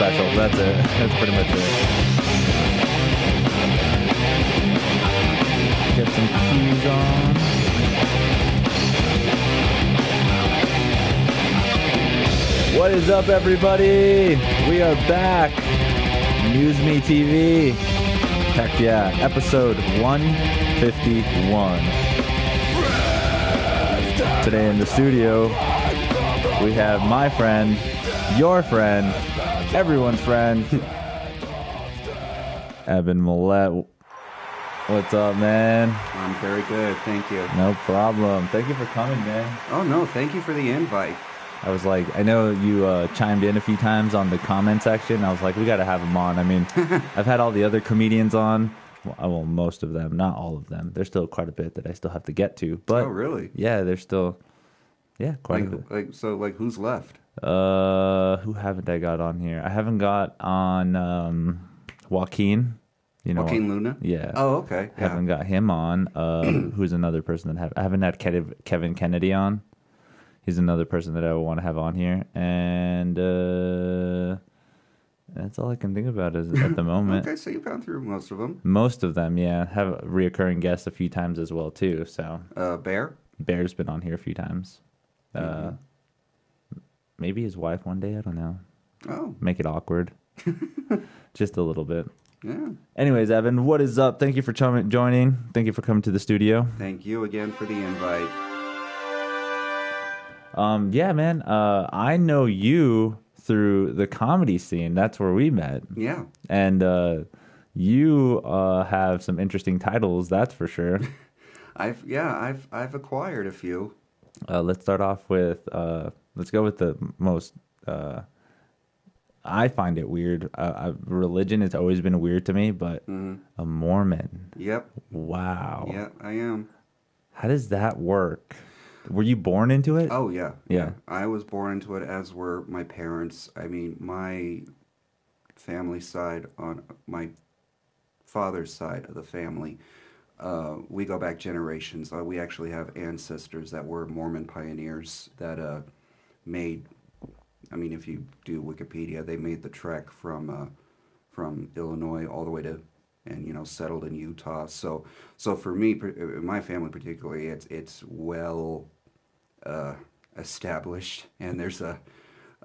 special. That's it. That's pretty much it. Get some cues on. What is up, everybody? We are back. MuseMe TV. Heck yeah. Episode 151. Today in the studio, we have my friend, your friend, everyone's friend, Evan Millett. What's up, man? I'm very good, thank you. No problem. Thank you for coming, man. Oh, no, thank you for the invite. I was like, I know you chimed in a few times on the comment section. I was like, we got to have him on. I mean, I've had all the other comedians on. Well, most of them, not all of them. There's still quite a bit that I still have to get to. But oh, really? Yeah, there's still, quite a bit. So who's left? Who haven't I got on here? I haven't got on Joaquin. You know, Joaquin Luna? Yeah. Oh, okay. I haven't got him on. Who's another person that I haven't had Kevin Kennedy on. He's another person that I want to have on here. And that's all I can think about at the moment. Okay, so you've gone through most of them. Most of them, yeah. Have reoccurring guests a few times as well, too. So Bear? Bear's been on here a few times. Maybe his wife one day. I don't know. Oh. Make it awkward. Just a little bit. Yeah. Anyways, Evan, what is up? Thank you for joining. Thank you for coming to the studio. Thank you again for the invite. Yeah, man. I know you through the comedy scene. That's where we met. Yeah. And you have some interesting titles, that's for sure. I've acquired a few. Let's start off with let's go with the most I find it weird. Religion has always been weird to me, but a Mormon. Yep. Wow. Yeah, I am. How does that work? Were you born into it? Oh, yeah. Yeah. I was born into it, as were my parents. I mean, my family side, on my father's side of the family, we go back generations. We actually have ancestors that were Mormon pioneers that made, I mean, if you do Wikipedia, they made the trek from Illinois all the way to, and settled in Utah. So for me, my family particularly, it's well established, and there's I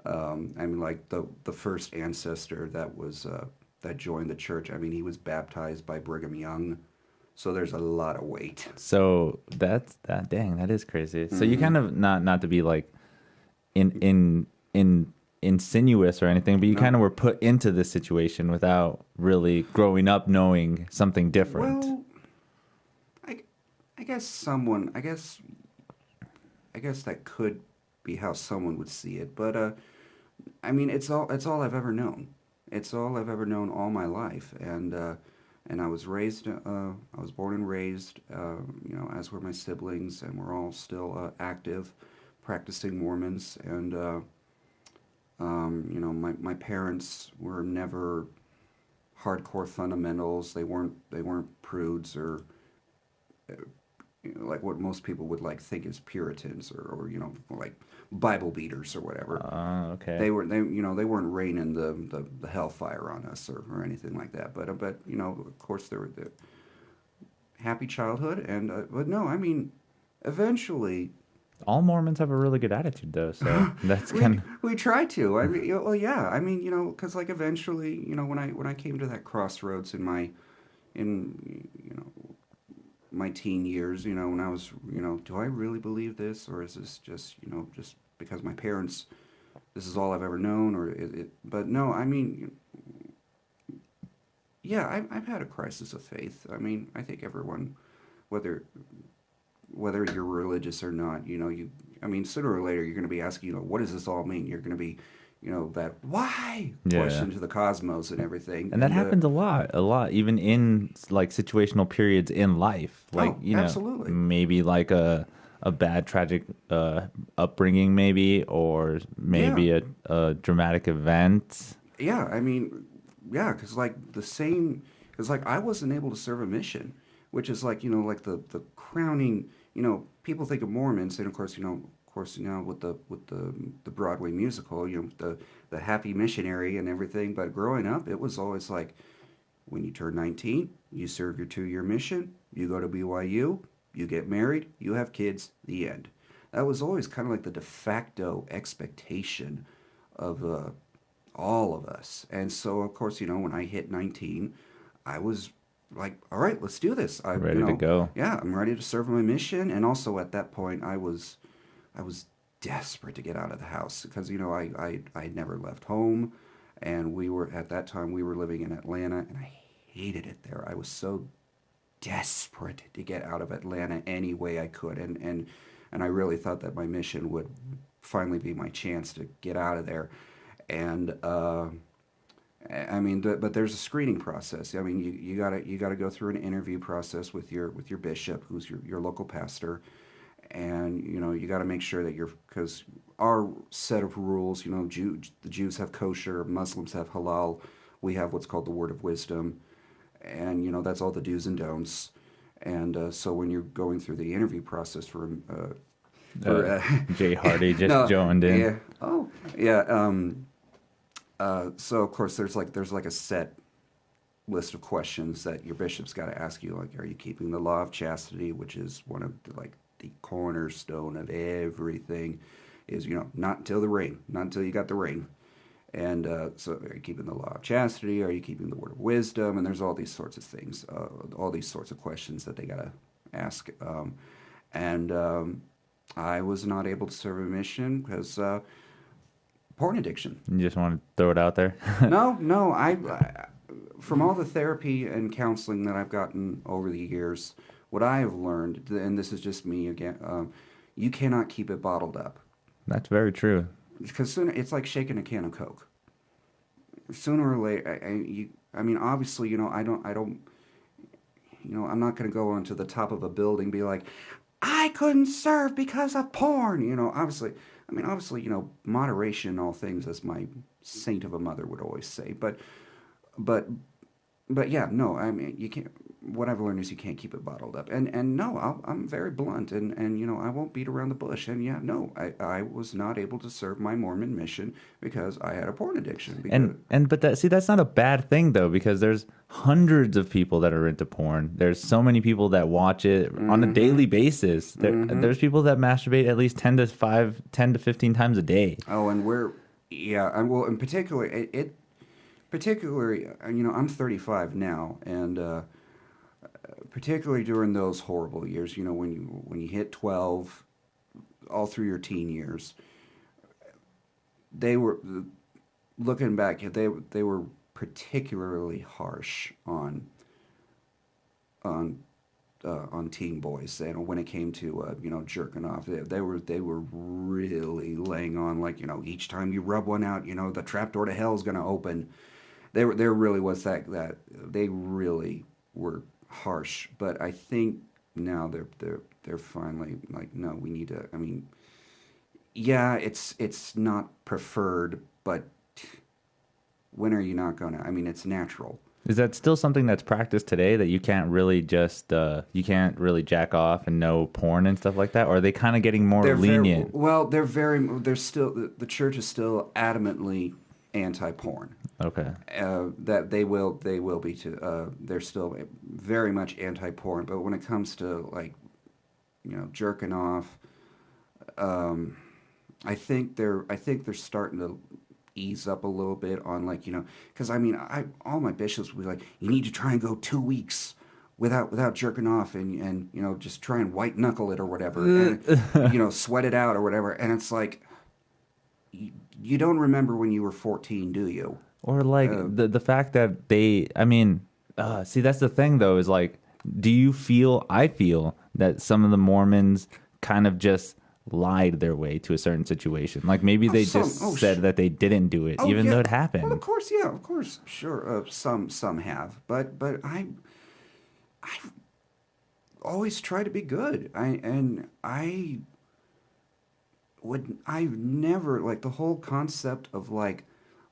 mean, like the first ancestor that joined the church. I mean, he was baptized by Brigham Young. So there's a lot of weight. So that dang, that is crazy. So you kind of not to be like in insinuous or anything, but you kind of were put into this situation without really growing up knowing something different. Well, I guess that could be how someone would see it, but I mean, it's all I've ever known. It's all I've ever known all my life, and I was raised. I was born and raised, as were my siblings, and we're all still active, practicing Mormons, and my parents were never hardcore fundamentals. They weren't prudes or like what most people would like think is Puritans or like Bible beaters or whatever. Okay. They weren't raining the hellfire on us or anything like that. But of course there were the happy childhood and but no, I mean, eventually. All Mormons have a really good attitude, though, so that's kind of... We try to. I mean, well, yeah. I mean, because like eventually, when I came to that crossroads in my teen years, when I was, do I really believe this, or is this just because my parents, this is all I've ever known, or but no, I mean, yeah, I've had a crisis of faith. I mean, I think everyone, whether you're religious or not, I mean, sooner or later you're going to be asking, what does this all mean? You're going to be, that why question to the cosmos and everything. And that happens a lot, even in like situational periods in life. Like, absolutely. Maybe like a bad, tragic upbringing, maybe, or maybe a dramatic event. Yeah, I mean, yeah, because like I wasn't able to serve a mission, which is like, like the crowning, people think of Mormons, and of course, course, with the Broadway musical, the happy missionary and everything. But growing up, it was always like, when you turn 19, you serve your 2-year mission, you go to BYU, you get married, you have kids, the end. That was always kind of like the de facto expectation of all of us. And so, of course, when I hit 19, I was like, all right, let's do this. Ready to go. Yeah, I'm ready to serve my mission. And also at that point, I was desperate to get out of the house because, I never left home. And at that time, we were living in Atlanta, and I hated it there. I was so desperate to get out of Atlanta any way I could. And I really thought that my mission would finally be my chance to get out of there. And I mean, but there's a screening process. I mean, you gotta go through an interview process with your bishop, who's your local pastor, and you got to make sure that because our set of rules, the Jews have kosher, Muslims have halal, we have what's called the word of wisdom, and that's all the do's and don'ts. And so when you're going through the interview process for Jay Hardy just no, joined in. yeah, oh yeah. So of course there's like a set list of questions that your bishop's got to ask you, like, are you keeping the law of chastity, which is one of the cornerstone of everything, is not until the ring, not until you got the ring. And so are you keeping the law of chastity? Are you keeping the word of wisdom? And there's all these sorts of things, all these sorts of questions that they got to ask. And I was not able to serve a mission because porn addiction. You just want to throw it out there? No. I from all the therapy and counseling that I've gotten over the years, what I have learned, and this is just me again, you cannot keep it bottled up. That's very true. Because it's like shaking a can of Coke. Sooner or later, I mean, obviously, I don't, I'm not going to go onto the top of a building and be like, I couldn't serve because of porn. Obviously, moderation in all things, as my saint of a mother would always say. But yeah, no, I mean, you can't. What I've learned is you can't keep it bottled up. And no, I'm very blunt, and I won't beat around the bush. And yeah, no, I was not able to serve my Mormon mission because I had a porn addiction. But that's not a bad thing though, because there's hundreds of people that are into porn. There's so many people that watch it on a daily basis. There's people that masturbate at least 10 to 15 times a day. Oh, and in particular, particularly, I'm 35 now, and particularly during those horrible years, when you hit 12, all through your teen years, they were, looking back, they were particularly harsh on teen boys. And when it came to jerking off, they were really laying on, like, each time you rub one out, the trapdoor to hell is going to open. There really was that they really were harsh. But I think now they're finally like, no, we need to. I mean, yeah, it's not preferred, but when are you not gonna? I mean, it's natural. Is that still something that's practiced today, that you can't really just you can't really jack off and know porn and stuff like that? Or are they kind of getting more lenient? They're still, the church is still adamantly anti-porn. Okay. That they will be too. They're still very much anti-porn, but when it comes to, like, jerking off, I think they're starting to ease up a little bit on, like, because I mean, all my bishops would be like, you need to try and go 2 weeks without jerking off, and just try and white knuckle it or whatever, and sweat it out or whatever, and it's like, you don't remember when you were 14, do you? Or like the fact that see, that's the thing though, is like, I feel that some of the Mormons kind of just lied their way to a certain situation. Like maybe they said that they didn't do it, even though it happened. Well, of course, sure. Some have, but I always try to be good. I've never, like, the whole concept of, like,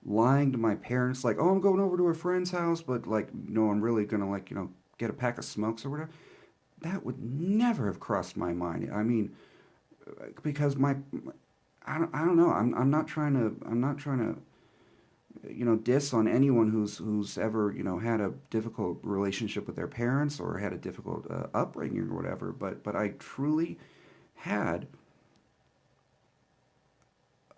lying to my parents, like, oh, I'm going over to a friend's house, but, like, no, I'm really gonna, like, get a pack of smokes or whatever. That would never have crossed my mind. I mean, because I don't know. I'm not trying to diss on anyone who's ever had a difficult relationship with their parents or had a difficult upbringing or whatever. But I truly had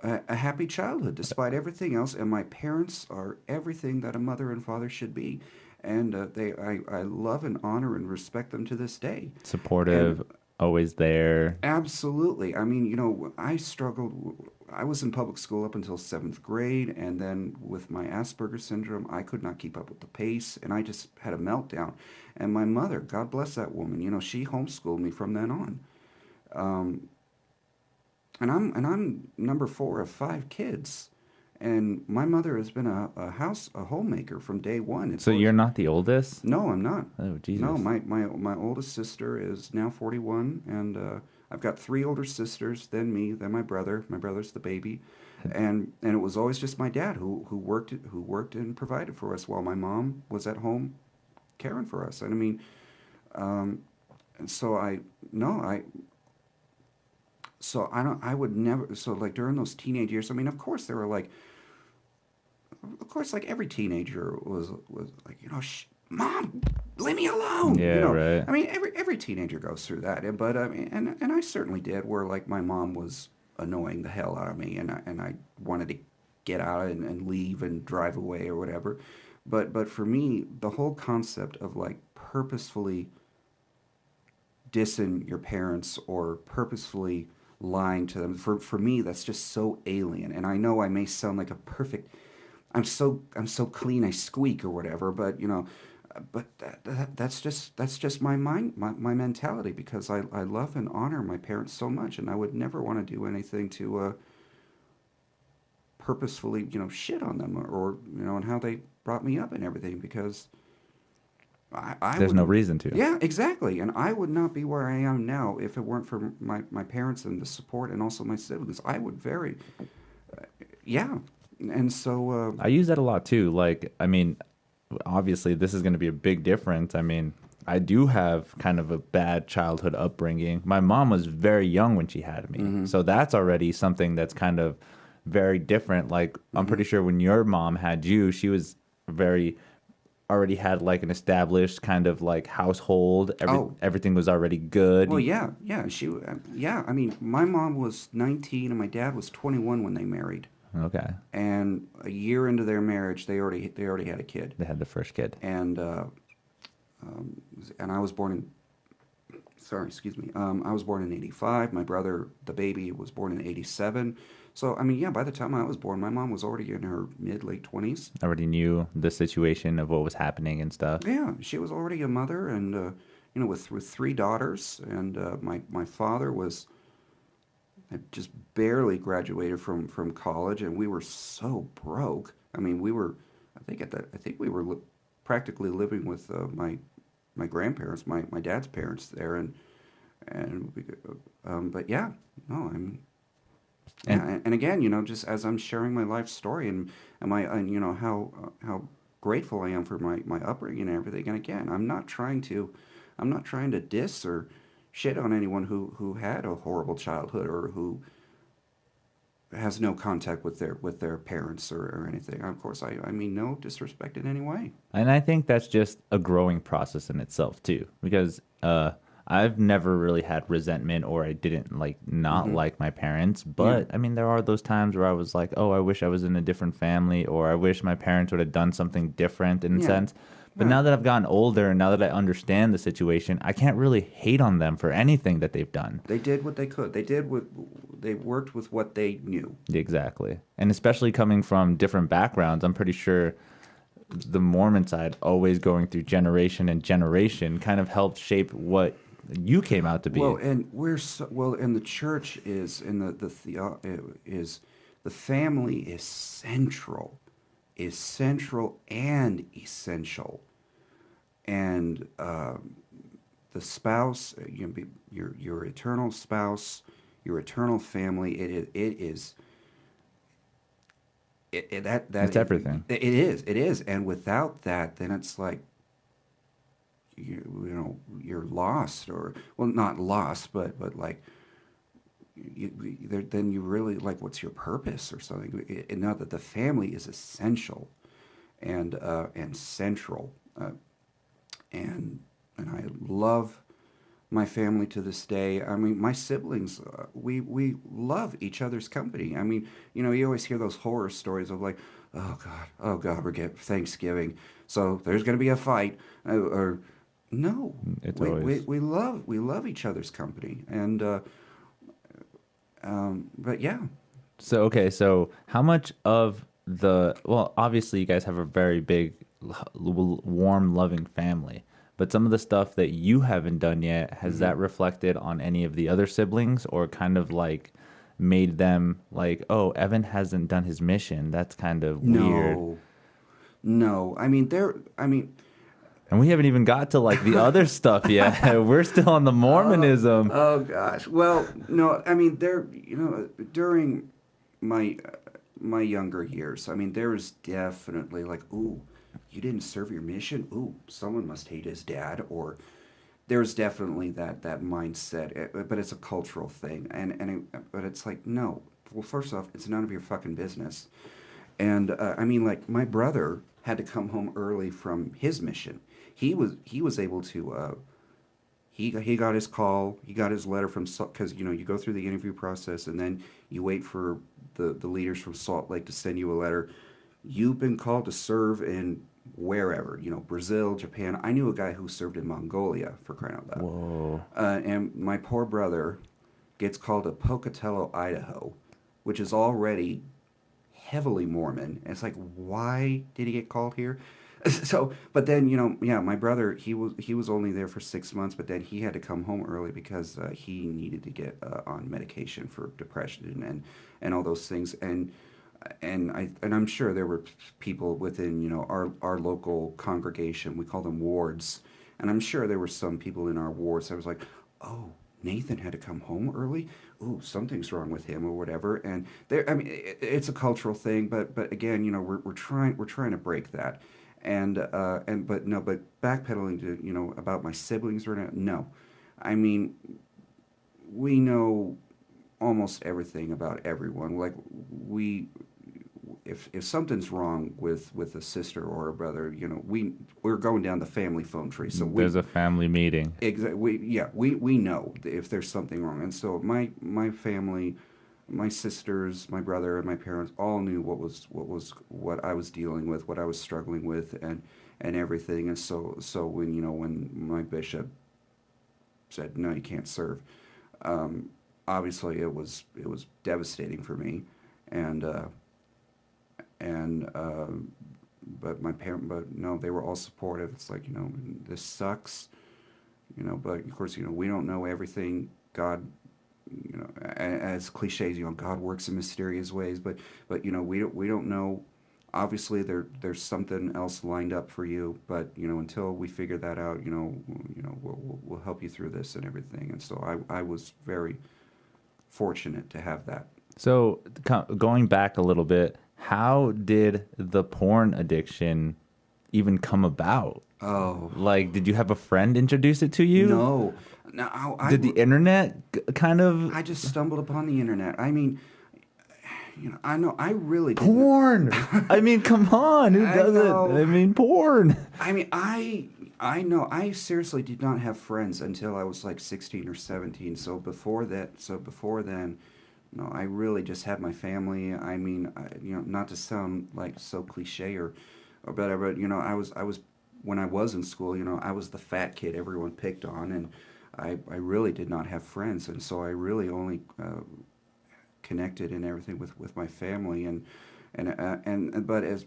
a happy childhood despite everything else, and my parents are everything that a mother and father should be, and I love and honor and respect them to this day. Supportive, And always there. absolutely. I mean, I struggled. I was in public school up until seventh grade, and then with my Asperger's syndrome, I could not keep up with the pace, and I just had a meltdown. And my mother, God bless that woman, she homeschooled me from then on. Um, and I'm number four of five kids, and my mother has been a homemaker from day one. It's So you're not the oldest? No, I'm not. Oh, No, Jesus. my oldest sister is now 41, and I've got three older sisters, then me, then my brother. My brother's the baby, and it was always just my dad who worked and provided for us while my mom was at home caring for us. And I mean, and so I no I so I don't I would never so like during those teenage years. I mean, of course there were like of course, like every teenager was like, mom, leave me alone. Yeah, right. I mean, every teenager goes through that. But I mean, and I certainly did, where like my mom was annoying the hell out of me, and I wanted to get out and leave and drive away or whatever. But for me, the whole concept of like purposefully dissing your parents or purposefully lying to them, for me, that's just so alien. And I know I may sound like a perfect I'm so clean I squeak or whatever, but but that's just my mind, my mentality, because I love and honor my parents so much, and I would never want to do anything to purposefully shit on them, or and how they brought me up and everything, because I There's no wouldn't. reason to. Yeah, exactly, and I would not be where I am now if it weren't for my parents and the support, and also my siblings. I would very yeah, and so I use that a lot too. Like, I mean, obviously, this is going to be a big difference. I mean, I do have kind of a bad childhood upbringing. My mom was very young when she had me. mm-hmm, So that's already something that's kind of very different. Like, I'm mm-hmm. pretty sure when your mom had you, she was very already had like an established kind of like household. Oh, Everything was already good. well, yeah, yeah, yeah. I mean, my mom was 19 and my dad was 21 when they married, Okay. and a year into their marriage, they already had a kid, They had the first kid. um, and I was born in. Sorry, excuse me. I was born in '85. My brother, the baby, was born in '87. So, I mean, yeah, by the time I was born, my mom was already in her late 20s. Already knew the situation of what was happening and stuff. Yeah, she was already a mother, and with three daughters, and my father had just barely graduated from college, and we were so broke. I mean, I think we were practically living with my grandparents, my dad's parents there, and but yeah, no, I'm. And Yeah, and again, just as I'm sharing my life story, and how grateful I am for my upbringing and everything. And again, I'm not trying to diss or shit on anyone who had a horrible childhood or who has no contact with their parents or anything. Of course, I mean no disrespect in any way. And I think that's just a growing process in itself too, because I've never really had resentment, or I didn't like not Hmm. like my parents. Yeah, But I mean, there are those times where I was like, oh, I wish I was in a different family, or I wish my parents would have done something different in a yeah, sense. But yeah. now that I've gotten older and now that I understand the situation, I can't really hate on them for anything that they've done. They did what they could. They worked with what they knew. Exactly. And especially coming from different backgrounds, I'm pretty sure the Mormon side, always going through generation and generation, kind of helped shape what you came out to Well, be. and and the church is, and is the family is central and essential, and the spouse, your eternal spouse, your eternal family, it is that It's everything. it is, and without that, then it's like you're lost, or well, not lost, but like then you really like, what's your purpose or something? And now that the family is essential and central, and I love my family to this day. I mean, my siblings, we love each other's company. I mean, you always hear those horror stories of like, oh God, we're getting Thanksgiving, so there's going to be a fight, or no, It's we always we love each other's company, and but yeah, so okay. So how much of well, obviously you guys have a very big, warm, loving family. But some of the stuff that you haven't done yet, has hmm that reflected on any of the other siblings, or kind of like made them like, oh, Evan hasn't done his mission. That's kind of weird. no, no. I mean, I mean, And we haven't even got to like the other stuff yet. We're still on the Mormonism. oh gosh. Well, no. I mean, during my my younger years, I mean, there was definitely like, ooh, you didn't serve your mission. Ooh, someone must hate his dad, or there's definitely that mindset. But it's a cultural thing, but it's like, no. Well, first off, it's none of your fucking business. And I mean, like, my brother had to come home early from his mission. He was able to. He got his call. He got his letter from, because you go through the interview process, and then you wait for the leaders from Salt Lake to send you a letter. You've been called to serve in wherever, Brazil, Japan. I knew a guy who served in Mongolia, for crying out loud. Whoa. And my poor brother gets called to Pocatello, Idaho, which is already heavily Mormon. And it's like, why did he get called here? So, but then, yeah, my brother, he was only there for 6 months, but then he had to come home early because he needed to get on medication for depression and all those things. And I'm sure there were people within, our local congregation. We call them wards, and I'm sure there were some people in our wards that was like, oh, Nathan had to come home early. Ooh, something's wrong with him or whatever. And I mean, it's a cultural thing, but again, we're trying to break that. But backpedaling to, about my siblings right now, no. I mean, we know almost everything about everyone. Like, we if something's wrong with a sister or a brother, we're going down the family phone tree. So There's a family meeting. we know if there's something wrong. And so my family, my sisters, my brother, and my parents all knew what I was dealing with, what I was struggling with, and everything. And so when my bishop said no, you can't serve, obviously it was devastating for me, and and but no, they were all supportive. It's like, this sucks, but of course, we don't know everything. God, as cliches, God works in mysterious ways, but we don't know. Obviously, there's something else lined up for you, but until we figure that out, we'll help you through this and everything. And so I was very fortunate to have that. So going back a little bit, how did the porn addiction even come about? Oh, Like, did you have a friend introduce it to you? no. No, Did the internet kind of I just stumbled upon the internet. I mean, I know I really didn't. porn? I mean, come on, who I does know. it? I mean, porn. I mean, I know I seriously did not have friends until I was like 16 or 17. So before then, no, I really just had my family. I mean, not to sound like so cliche or better, but I was when I was in school, I was the fat kid everyone picked on, and I really did not have friends, and so I really only connected and everything with my family, and but as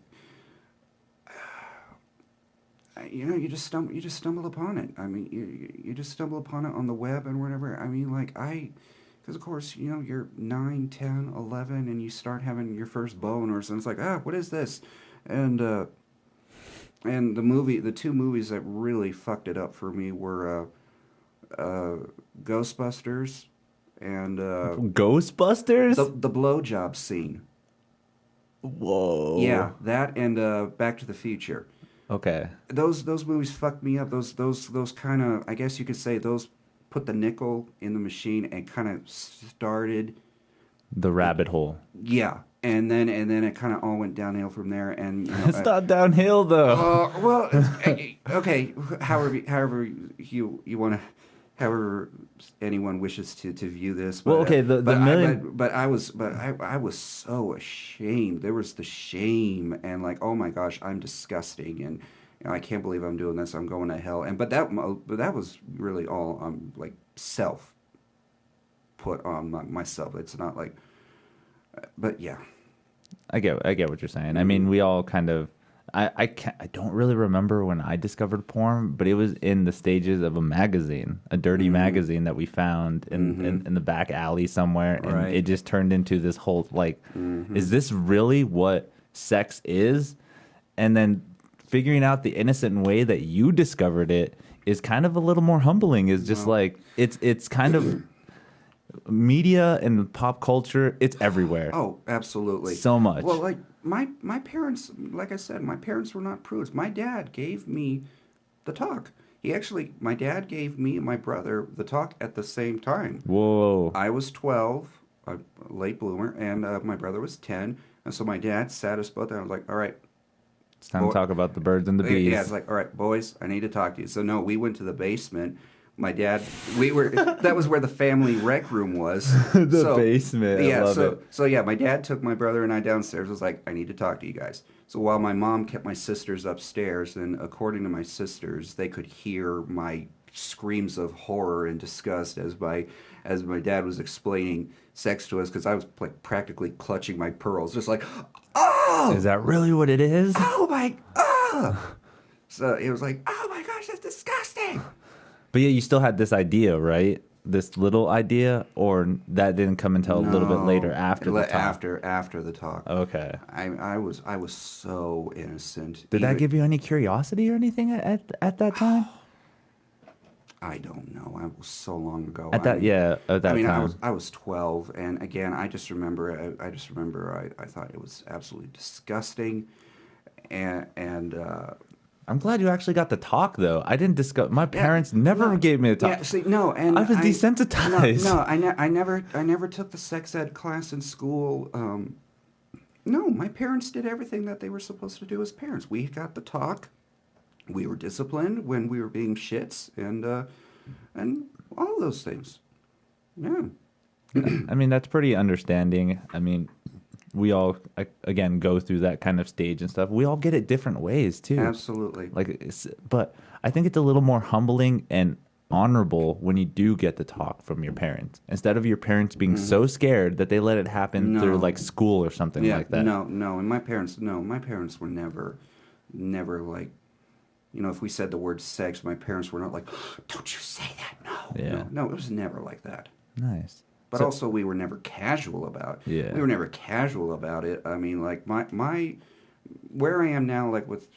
you just stumble upon it. I mean, you just stumble upon it on the web and whatever. I mean, like, because of course, you're 9, 10, 11, and you start having your first boners, and it's like, what is this? And the two movies that really fucked it up for me were Ghostbusters and Ghostbusters? the blowjob scene. Whoa. Yeah, that and Back to the Future. Okay. Those movies fucked me up. Those kind of, I guess you could say, those put the nickel in the machine and kind of started. The rabbit hole. Yeah, and then it kind of all went downhill from there. And It's not downhill though. well, okay. However you want to, however anyone wishes to view this. But, Well, okay, the million. but I was so ashamed. There was the shame and like, oh my gosh, I'm disgusting, and I can't believe I'm doing this. I'm going to hell. And but that was really all like self put on myself. It's not like, but yeah. I get what you're saying. I mean, we all kind of. I don't really remember when I discovered porn, but it was in the stages of a magazine, a dirty magazine that we found in the back alley somewhere, and Right. it just turned into this whole like, is this really what sex is? And then figuring out the innocent way that you discovered it is kind of a little more humbling. Is just like it's kind of. Media and pop culture, it's everywhere. Oh, absolutely. So much. Well, like my parents, like I said, my parents were not prudes. My dad gave me the talk. My dad gave me and my brother the talk at the same time. Whoa. I was 12, a late bloomer, and my brother was 10. And so my dad sat us both down. I was like, all right. It's time to talk about the birds and the bees. Yeah, it's like, all right, boys, I need to talk to you. So no, we went to the basement. My dad, that was where the family rec room was. The basement. Yeah, I love it. So yeah, my dad took my brother and I downstairs. Was like, I need to talk to you guys. So while my mom kept my sisters upstairs, and according to my sisters, they could hear my screams of horror and disgust as my dad was explaining sex to us, because I was like practically clutching my pearls, just like, oh, Is that really what it is? oh my, oh. So it was like, oh my gosh, that's disgusting. But yeah, you still had this idea, right? This little idea, or that didn't come until a little bit later after the talk? After the talk. Okay. I was so innocent. Did that give you any curiosity or anything at that time? I don't know. I was so long ago. At that time. I was 12, and again, I just remember. I thought it was absolutely disgusting, and I'm glad you actually got the talk, though. I didn't discuss. My parents never gave me the talk. Yeah, see, no, and I was desensitized. No, I never took the sex ed class in school. No, my parents did everything that they were supposed to do as parents. We got the talk. We were disciplined when we were being shits, and all of those things. Yeah. I mean, that's pretty understanding. I mean, we all again go through that kind of stage and stuff. We all get it different ways too. Absolutely. But I think it's a little more humbling and honorable when you do get the talk from your parents, instead of your parents being so scared that they let it happen through like school or something like that. No, and my parents were never like, if we said the word sex, my parents were not like, don't you say that. No, it was never like that. Nice. But also, we were never casual about it. Yeah. We were never casual about it. I mean, like, my where I am now, like, with,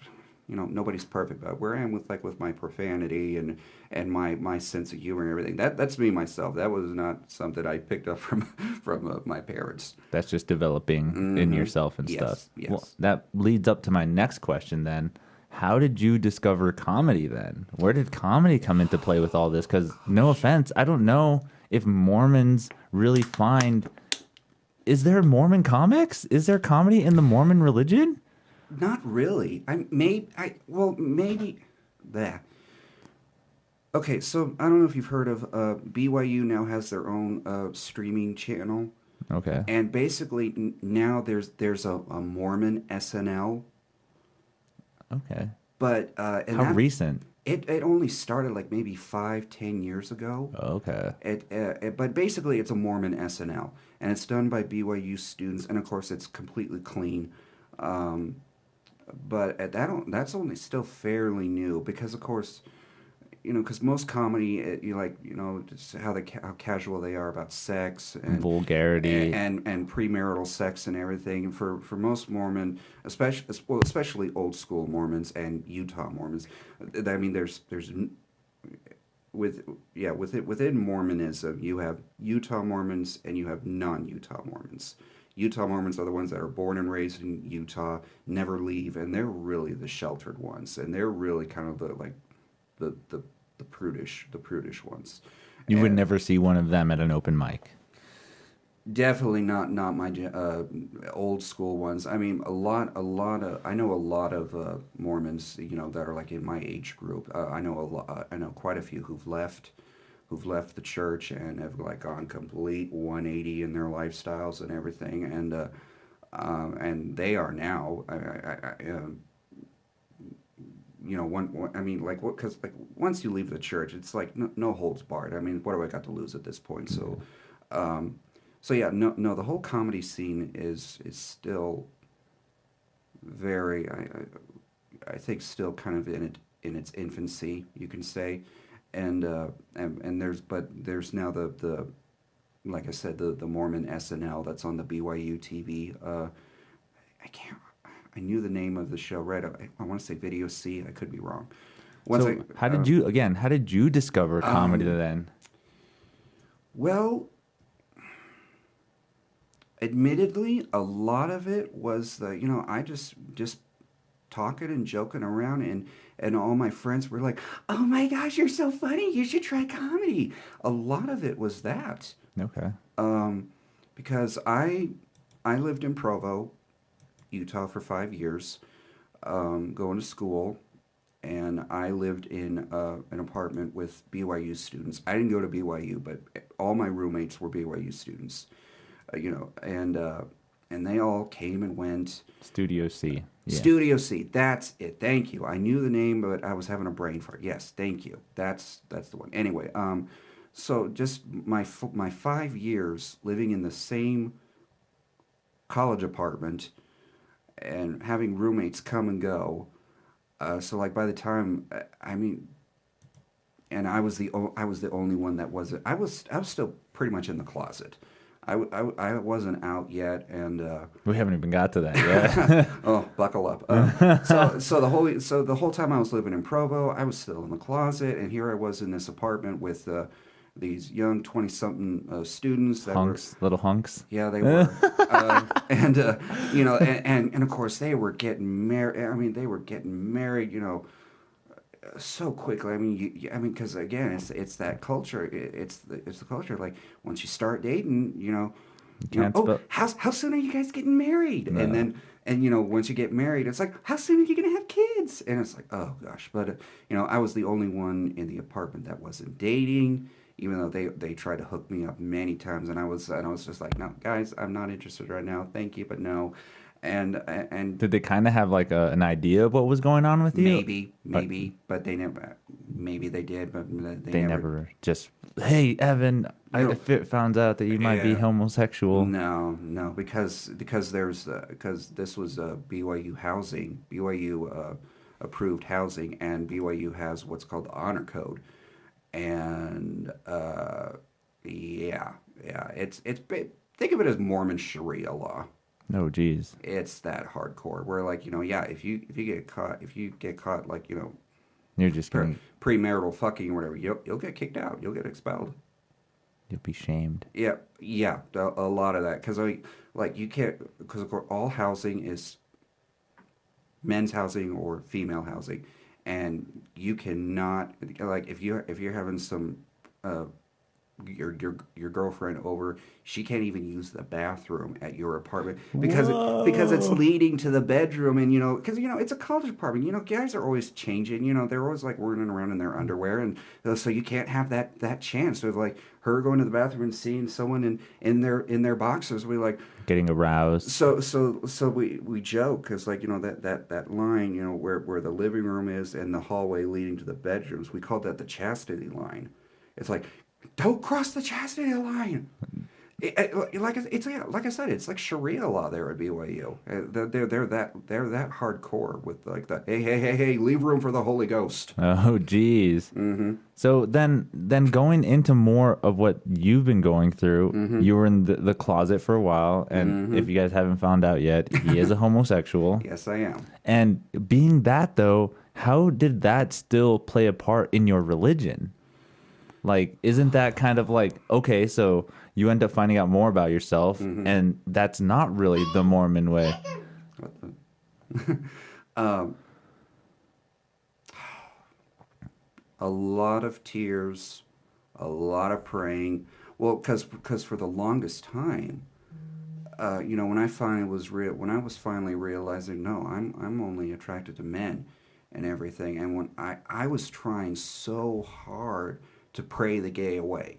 nobody's perfect, but where I am with my profanity and my sense of humor and everything, that's me, myself. That was not something I picked up from my parents. That's just developing in yourself and stuff. Yes. Well, that leads up to my next question then. How did you discover comedy then? Where did comedy come into play with all this? Because, no offense, I don't know if Mormons really find... Is there Mormon comics? Is there comedy in the Mormon religion? Not really. Maybe that. Okay, so I don't know if you've heard of BYU now has their own streaming channel. Okay. And basically now there's a Mormon SNL. Okay. But How recent? It only started like maybe 5-10 years ago. Okay. But basically it's a Mormon SNL, and it's done by BYU students, and of course it's completely clean. But that's only still fairly new, because of course, because most comedy, just how casual they are about sex and vulgarity and premarital sex and everything. For most Mormon, especially old school Mormons and Utah Mormons, I mean, within Mormonism, you have Utah Mormons and you have non-Utah Mormons. Utah Mormons are the ones that are born and raised in Utah, never leave, and they're really the sheltered ones, and they're really kind of the prudish ones. You would never see one of them at an open mic. Definitely not my old school ones. I mean, a lot of I know a lot of Mormons, that are like in my age group. I know I know quite a few who've left the church and have like gone complete 180 in their lifestyles and everything, and they are now. I mean, like, what? Because like once you leave the church, it's like no holds barred. I mean, what do I got to lose at this point? So, so yeah, no, the whole comedy scene is still very, I think, still kind of in its infancy, you can say, and there's now the like I said, the Mormon SNL that's on the BYU TV. I can't. I knew the name of the show, right? I want to say Video C. I could be wrong. How did you discover comedy then? Well, admittedly, a lot of it was I just talking and joking around, and all my friends were like, "Oh my gosh, you're so funny! You should try comedy." A lot of it was that. Okay. Because I lived in Provo, Utah for 5 years, going to school, and I lived in an apartment with BYU students. I didn't go to BYU, but all my roommates were BYU students, and they all came and went. Studio C. Yeah. Studio C, that's it. Thank you. I knew the name, but I was having a brain fart. Yes, thank you. That's the one. Anyway, so just my 5 years living in the same college apartment and having roommates come and go. So like by the time, I mean, and I was the only one that wasn't. I was still pretty much in the closet. I wasn't out yet, and we haven't even got to that yet. Oh, buckle up. So the whole time I was living in Provo, I was still in the closet, and here I was in this apartment with these young 20-something students that little hunks. Yeah, they were, and and of course they were getting married. I mean, they were getting married, so quickly. I mean, because again, it's that culture. It's the culture. Like once you start dating, how soon are you guys getting married? No. And then once you get married, it's like, how soon are you gonna have kids? And it's like, oh gosh. But I was the only one in the apartment that wasn't dating, even though they tried to hook me up many times, and I was just like, no, guys, I'm not interested right now. Thank you, but no. And did they kind of have like an idea of what was going on with you? Maybe, but they never. Maybe they did, but they never just. Hey, Evan, I found out that you might be homosexual. No, because this was BYU housing, BYU approved housing, and BYU has what's called the honor code, and it's think of it as Mormon Sharia law. Oh, geez. It's that hardcore. Where like if you get caught like you're just premarital fucking or whatever, you'll get kicked out. You'll get expelled. You'll be shamed. Yeah, a lot of that because you can't, because of course all housing is men's housing or female housing, and you cannot, like, if you're having some your girlfriend over, she can't even use the bathroom at your apartment because it's leading to the bedroom, and because it's a college apartment. Guys are always changing. They're always like running around in their underwear, and so you can't have that chance of like her going to the bathroom and seeing someone in their boxers. We like getting aroused. So we joke because like that line where the living room is and the hallway leading to the bedrooms, we call that the chastity line. It's like, don't cross the chastity line. Like I said, it's like Sharia law there at BYU. They're that hardcore with like the hey, leave room for the Holy Ghost. Oh, geez. Mm-hmm. So then going into more of what you've been going through, mm-hmm. you were in the closet for a while, and mm-hmm. if you guys haven't found out yet, he is a homosexual. Yes, I am. And being that though, how did that still play a part in your religion? Like, isn't that kind of like, okay, so you end up finding out more about yourself, mm-hmm. and that's not really the Mormon way. What the? A lot of tears, a lot of praying. Well, because for the longest time, when when I was finally realizing, no, I'm only attracted to men and everything, and when I was trying so hard to pray the gay away,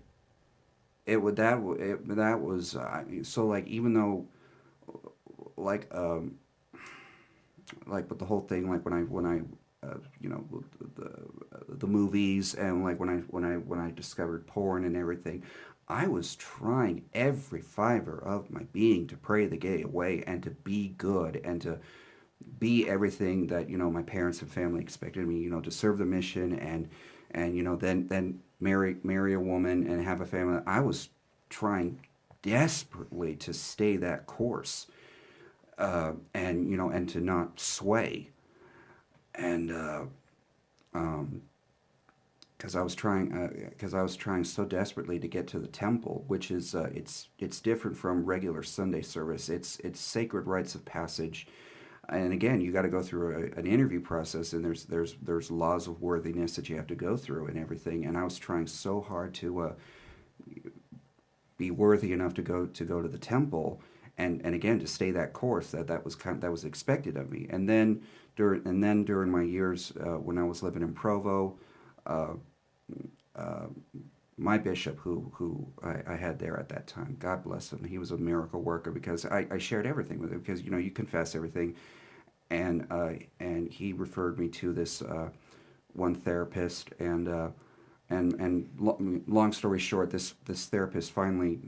that was so, like, even though, like like with the whole thing, like when I the movies, and like when I discovered porn and everything, I was trying every fiber of my being to pray the gay away and to be good and to be everything that my parents and family expected me, to serve the mission, and then marry a woman and have a family. I was trying desperately to stay that course, and to not sway, and because I was trying so desperately to get to the temple, which is it's different from regular Sunday service. It's sacred rites of passage, and again, you got to go through an interview process, and there's laws of worthiness that you have to go through and everything. And I was trying so hard to be worthy enough to go to the temple, and again to stay that course that was expected of me. And then during my years when I was living in Provo. Uh, uh, my bishop, who I had there at that time, God bless him, he was a miracle worker, because I shared everything with him, because you confess everything, and he referred me to this one therapist, and long story short, this therapist finally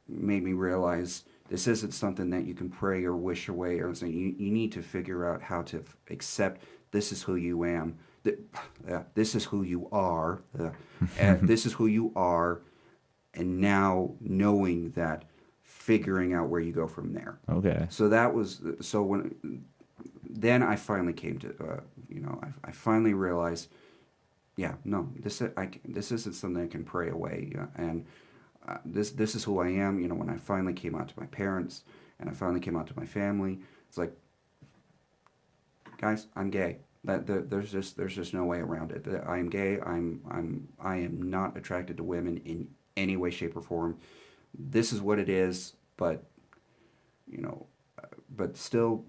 made me realize this isn't something that you can pray or wish away, or something. You need to figure out how to accept this is who you am. This is who you are. This is who you are, and now knowing that, figuring out where you go from there. Okay. So that was so when then I finally came to I finally realized, yeah, no, this isn't something I can pray away, and this is who I am. When I finally came out to my parents and I finally came out to my family, it's like, guys, I'm gay. There's just no way around it. I am gay. I am not attracted to women in any way, shape, or form. This is what it is. But you know, but still,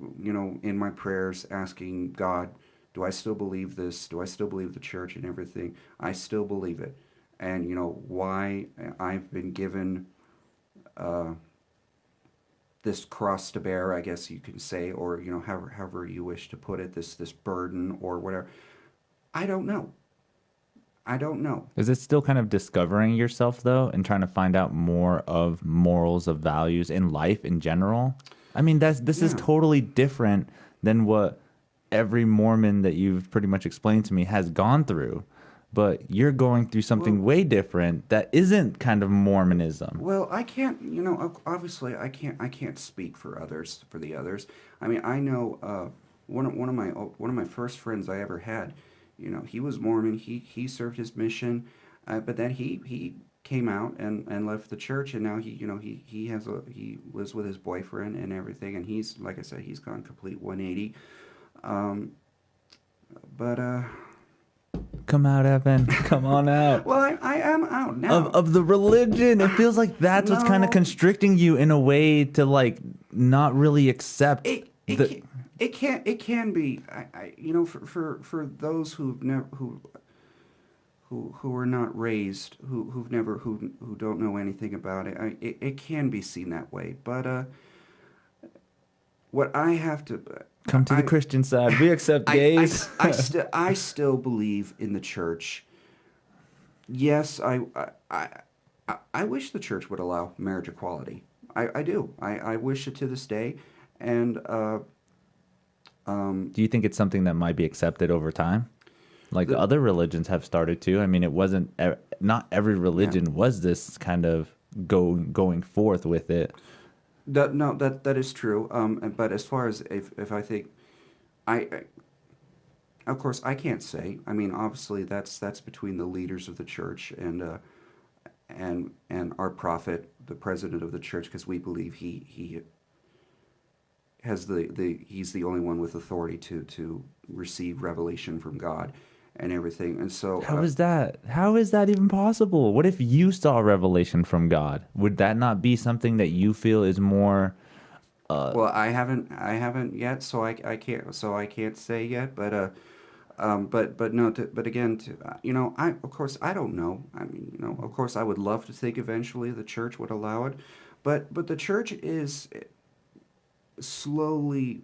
in my prayers, asking God, do I still believe this? Do I still believe the church and everything? I still believe it. And why I've been given uh, this cross to bear, I guess you can say, or however you wish to put it, this burden or whatever. I don't know. I don't know. Is it still kind of discovering yourself though, and trying to find out more of morals, of values in life in general? I mean, this is Yeah. totally different than what every Mormon that you've pretty much explained to me has gone through. But you're going through something Well, way different that isn't kind of Mormonism. well, I can't. Obviously, I can't speak for the others. I mean, I know one of my first friends I ever had. He was Mormon. He served his mission, but then he came out and left the church, and now he lives with his boyfriend and everything, and he's, like I said, he's gone complete 180. Um, but Come out, Evan. Come on out. well, I am out Of now. of the religion, it feels like that's what's kind of No, constricting you in a way to like not really accept it it the. can, it can be. For those who've never who are not raised, who don't know anything about it, it can be seen that way. But what I have to Come to the I Christian side. We accept gays. I still believe in the church. Yes, I wish the church would allow marriage equality. I do. I wish it to this day, and Do you think it's something that might be accepted over time? Like the other religions have started to. I mean, it wasn't not every yeah. religion was this kind of going forth with it. No, that is true. But as far as if I think, I of course I can't say. I mean, obviously that's between the leaders of the church and our prophet, the president of the church, because we believe he has he's the only one with authority to receive revelation from God, and everything. And so, How is that? How is that even possible? What if you saw a revelation from God? Would that not be something that you feel is more? well, I haven't yet, so I can't say yet. But no, but again, of course, I don't know. I mean, of course, I would love to think eventually the church would allow it, but the church is slowly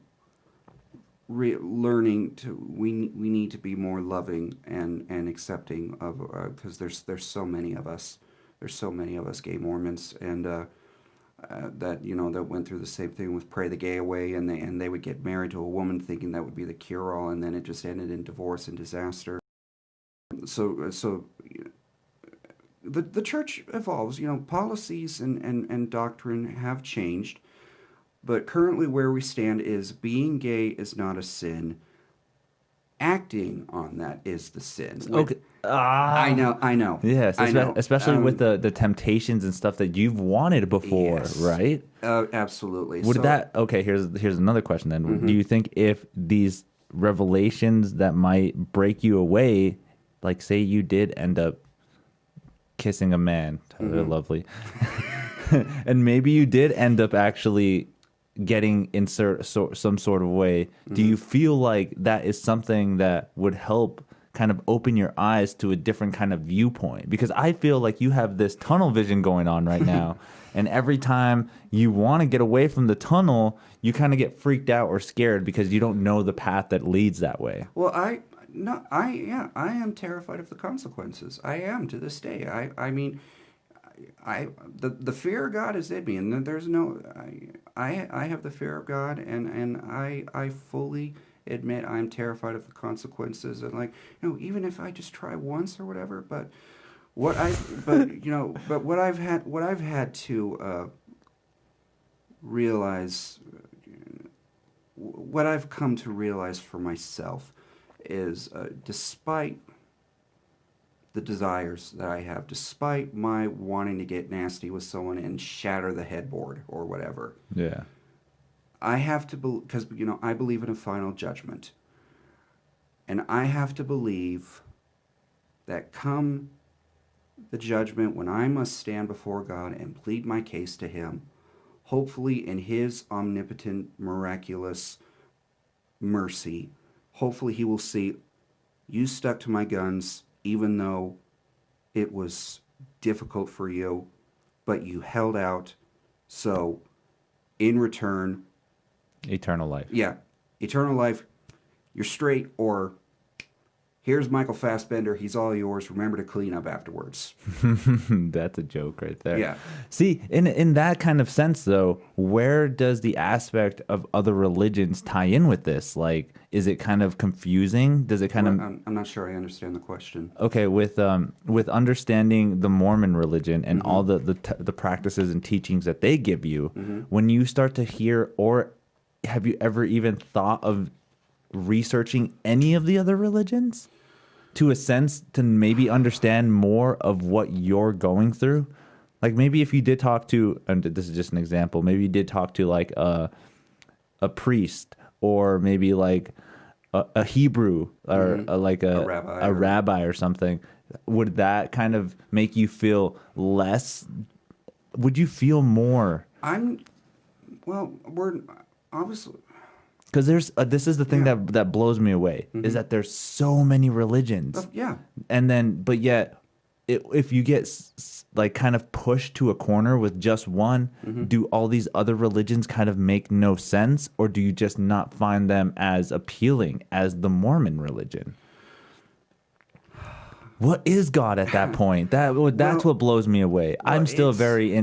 learning to we need to be more loving and accepting of because there's so many of us. There's so many of us gay Mormons, and that that went through the same thing with pray the gay away, and they would get married to a woman thinking that would be the cure all, and then it just ended in divorce and disaster. So the church evolves. Policies and doctrine have changed, but currently where we stand is being gay is not a sin. Acting on that is the sin. Okay. I know. Yes, I know. especially with the temptations and stuff that you've wanted before, Yes. right? Absolutely. Would So, that okay? Here's another question then. Mm-hmm. Do you think if these revelations that might break you away, like say you did end up kissing a man, they're lovely, and maybe you did end up actually getting some sort of way, do you feel like that is something that would help kind of open your eyes to a different kind of viewpoint? Because I feel like you have this tunnel vision going on right now, and every time you want to get away from the tunnel, you kind of get freaked out or scared because you don't know the path that leads that way. well, I am terrified of the consequences. I am to this day. I mean, the fear of God is in me, and there's no I have the fear of God, and I fully admit I'm terrified of the consequences, and like even if I just try once or whatever, but what I but what I've had to realize, what I've come to realize for myself is despite the desires that I have, despite my wanting to get nasty with someone and shatter the headboard or whatever. Yeah. I have to believe, because I believe in a final judgment, and I have to believe that come the judgment when I must stand before God and plead my case to Him, hopefully in His omnipotent, miraculous mercy, hopefully He will see you stuck to my guns even though it was difficult for you, but you held out. So, in return, Eternal life. yeah, eternal life, you're straight, or here's Michael Fassbender, he's all yours. Remember to clean up afterwards. That's a joke right there. Yeah. See, in that kind of sense, though, where does the aspect of other religions tie in with this? Like, is it kind of confusing? Does it kind of? I'm not sure I understand the question. Okay, with understanding the Mormon religion and all the practices and teachings that they give you, when you start to hear, or have you ever even thought of researching any of the other religions to a sense to maybe understand more of what you're going through? Like maybe if you did talk to, and this is just an example, maybe you did talk to like a priest, or maybe like a Hebrew, or like a rabbi or something, would that kind of make you feel less? Would you feel more? We're obviously. Because this is the thing that blows me away, is that there's so many religions. Yeah. And then, but yet, if you get like kind of pushed to a corner with just one, do all these other religions kind of make no sense, or do you just not find them as appealing as the Mormon religion? What is God at that point? That's what blows me away. I'm still very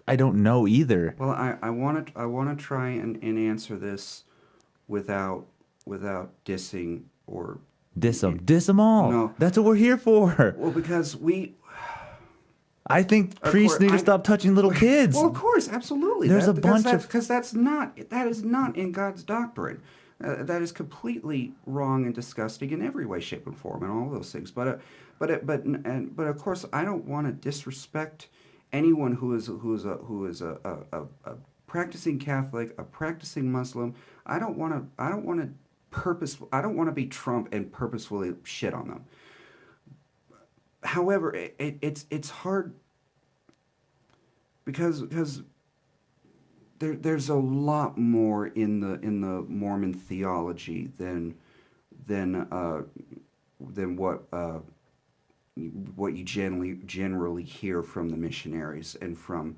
I don't know either. Well, I want to try and answer this without dissing or diss them all. No. That's what we're here for. Well, because I think priests need to stop touching little kids. Well, of course, absolutely. There's a bunch of because that is not in God's doctrine. That is completely wrong and disgusting in every way, shape, and form, and all those things. But of course, I don't want to disrespect anyone who is a practicing Catholic, a practicing Muslim. I don't want to I don't want to be Trump and purposefully shit on them. However, it's hard because there's a lot more in the Mormon theology than what you generally hear from the missionaries and from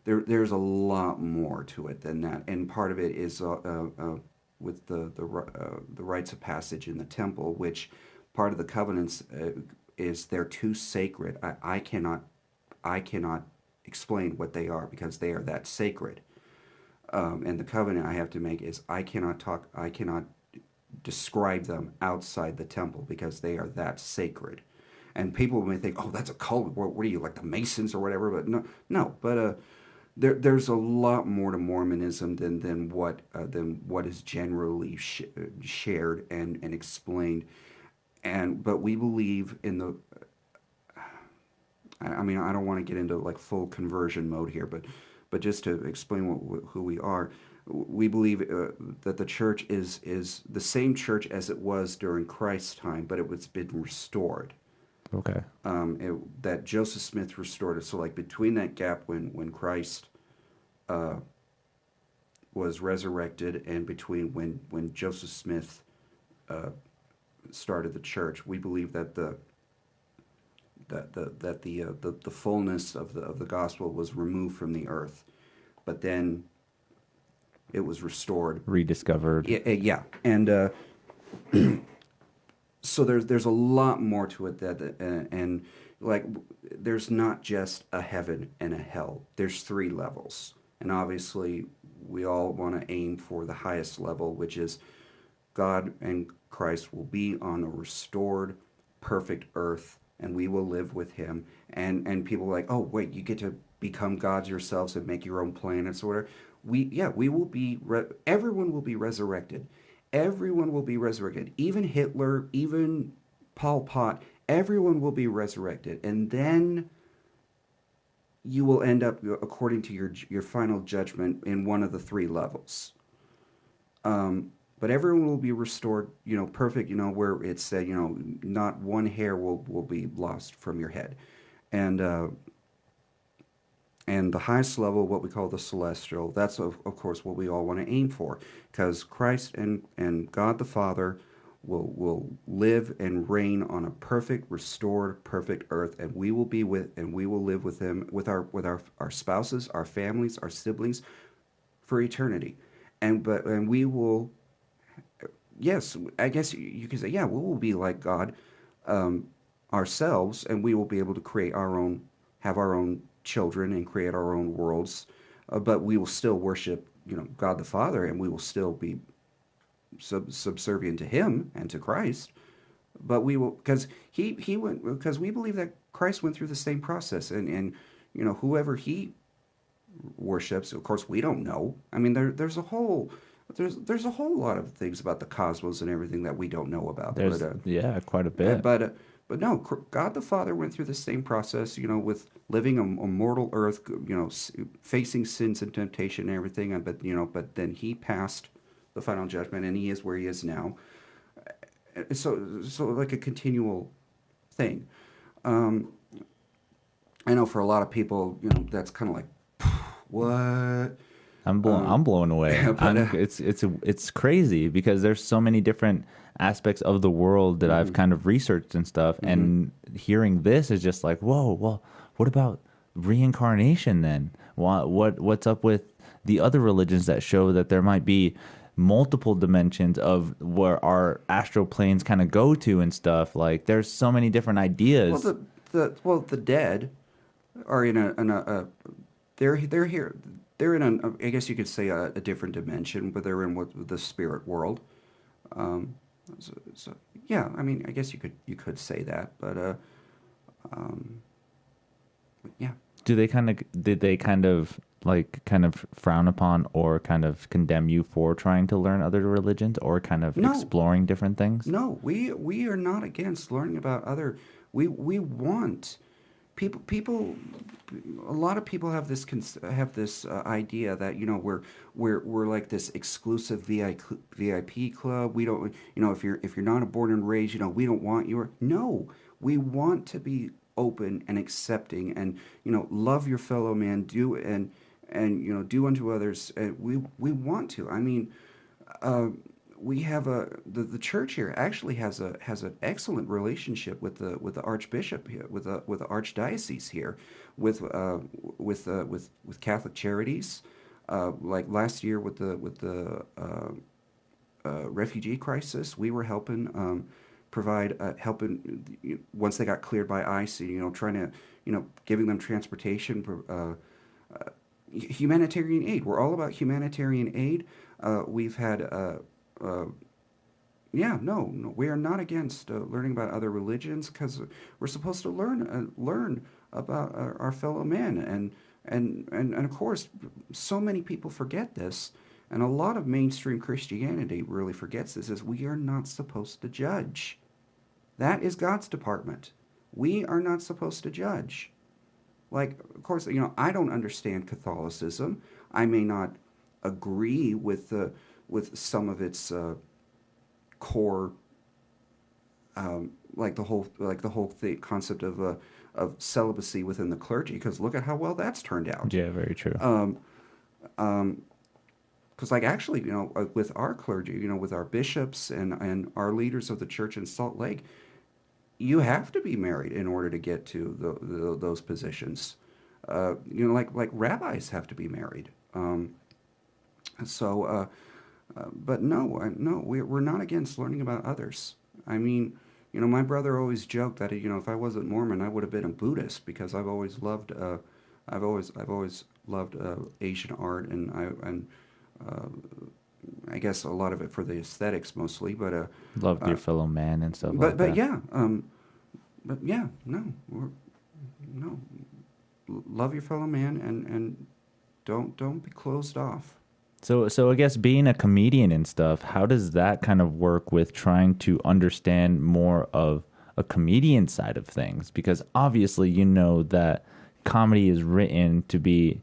there's a lot more to it than that, and part of it is with the rites of passage in the temple, which part of the covenants is they're too sacred. I cannot explain what they are because they are that sacred. And the covenant I have to make is I cannot describe them outside the temple because they are that sacred. And people may think, oh, that's a cult. What are you, like the Masons or whatever? But no. But there's a lot more to Mormonism than what is generally shared and explained. But we believe in the. I mean, I don't want to get into like full conversion mode here, but just to explain who we are, we believe that the church is the same church as it was during Christ's time, but it's been restored. Okay. That Joseph Smith restored it. So like between that gap when Christ was resurrected and between when Joseph Smith started the church, we believe that the fullness of the gospel was removed from the earth, but then it was restored, Rediscovered. Yeah. And so there's a lot more to it and like there's not just a heaven and a hell. There's 3 levels, and obviously we all want to aim for the highest level, which is God and Christ will be on a restored, perfect earth, and we will live with him. And people are like, oh wait, you get to become gods yourselves and make your own planets or whatever. We will be everyone will be resurrected. Everyone will be resurrected. Even Hitler, even Pol Pot, everyone will be resurrected. And then you will end up, according to your final judgment, in one of the 3 levels. But everyone will be restored, perfect, where it said, not one hair will be lost from your head. And the highest level, what we call the celestial, that's of course what we all want to aim for, because Christ and God the Father will live and reign on a perfect, restored, perfect earth, and we will live with him, with our spouses, our families, our siblings, for eternity, and we will. Yes, I guess you could say, yeah, we will be like God ourselves, and we will be able to have our own children and create our own worlds, but we will still worship, God the Father, and we will still be subservient to him and to Christ. But we will, because because we believe that Christ went through the same process, and whoever he worships, of course, we don't know. I mean, there's a whole lot of things about the cosmos and everything that we don't know about. Yeah, quite a bit. But no, God the Father went through the same process, with living a mortal earth, facing sins and temptation and everything. But then he passed the final judgment, and he is where he is now. So like a continual thing. I know for a lot of people, that's kind of like, what? I'm blown away. It's crazy because there's so many different aspects of the world that I've kind of researched and stuff, and hearing this is just like, whoa. Well, what about reincarnation then? What's up with the other religions that show that there might be multiple dimensions of where our astral planes kind of go to and stuff? Like, there's so many different ideas. Well, the dead are in they're here. They're in I guess you could say a different dimension, but they're in the spirit world. So yeah, I mean, I guess you could say that, but yeah. Did they kind of frown upon or kind of condemn you for trying to learn other religions or kind of exploring different things? No, we are not against learning about other. We want people, a lot of people have this idea that we're like this exclusive VIP club. We don't, if you're not a born and raised, we don't want you. No, we want to be open and accepting, and love your fellow man. Do unto others. We want to. I mean, we have the church here actually has an excellent relationship with the archbishop here, with the archdiocese here, with Catholic Charities, like last year with the refugee crisis. We were helping helping once they got cleared by ICE, trying to giving them transportation, humanitarian aid. We're all about humanitarian aid. We've had no, we are not against learning about other religions, because we're supposed to learn about our fellow men, and of course, so many people forget this, and a lot of mainstream Christianity really forgets this: is we are not supposed to judge. That is God's department. We are not supposed to judge. Like, of course, I don't understand Catholicism. I may not agree with some of its core, like the whole concept of celibacy within the clergy. Because look at how well that's turned out. Yeah, very true. Because like actually, with our clergy, with our bishops and our leaders of the church in Salt Lake, you have to be married in order to get to those positions. Like rabbis have to be married. But no, we're not against learning about others. I mean, my brother always joked that if I wasn't Mormon, I would have been a Buddhist, because I've always loved Asian art, and I guess a lot of it for the aesthetics mostly, but loved your fellow man and stuff like that. No, love your fellow man, and don't be closed off. So I guess being a comedian and stuff, how does that kind of work with trying to understand more of a comedian side of things? Because obviously that comedy is written to be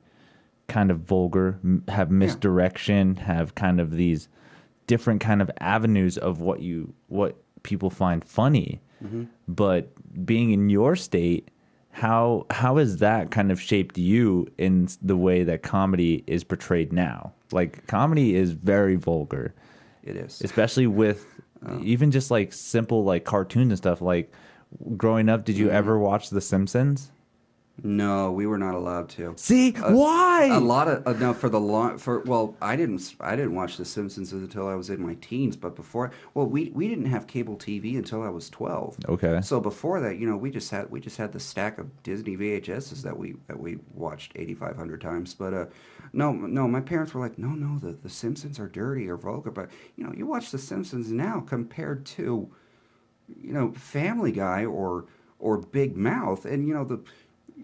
kind of vulgar, have misdirection, have kind of these different kind of avenues of what people find funny. Mm-hmm. But being in your state, how has that kind of shaped you in the way that comedy is portrayed now? Like, comedy is very vulgar. It is. Especially with even just like simple like cartoons and stuff. Like, growing up, did you ever watch The Simpsons? No, we were not allowed to. See, why? A lot of I didn't watch The Simpsons until I was in my teens. But before, we didn't have cable TV until I was 12. Okay. So before that, we just had the stack of Disney VHSs that we watched 8,500 times. But no, my parents were like, no, the Simpsons are dirty or vulgar. But you watch The Simpsons now compared to Family Guy or Big Mouth, and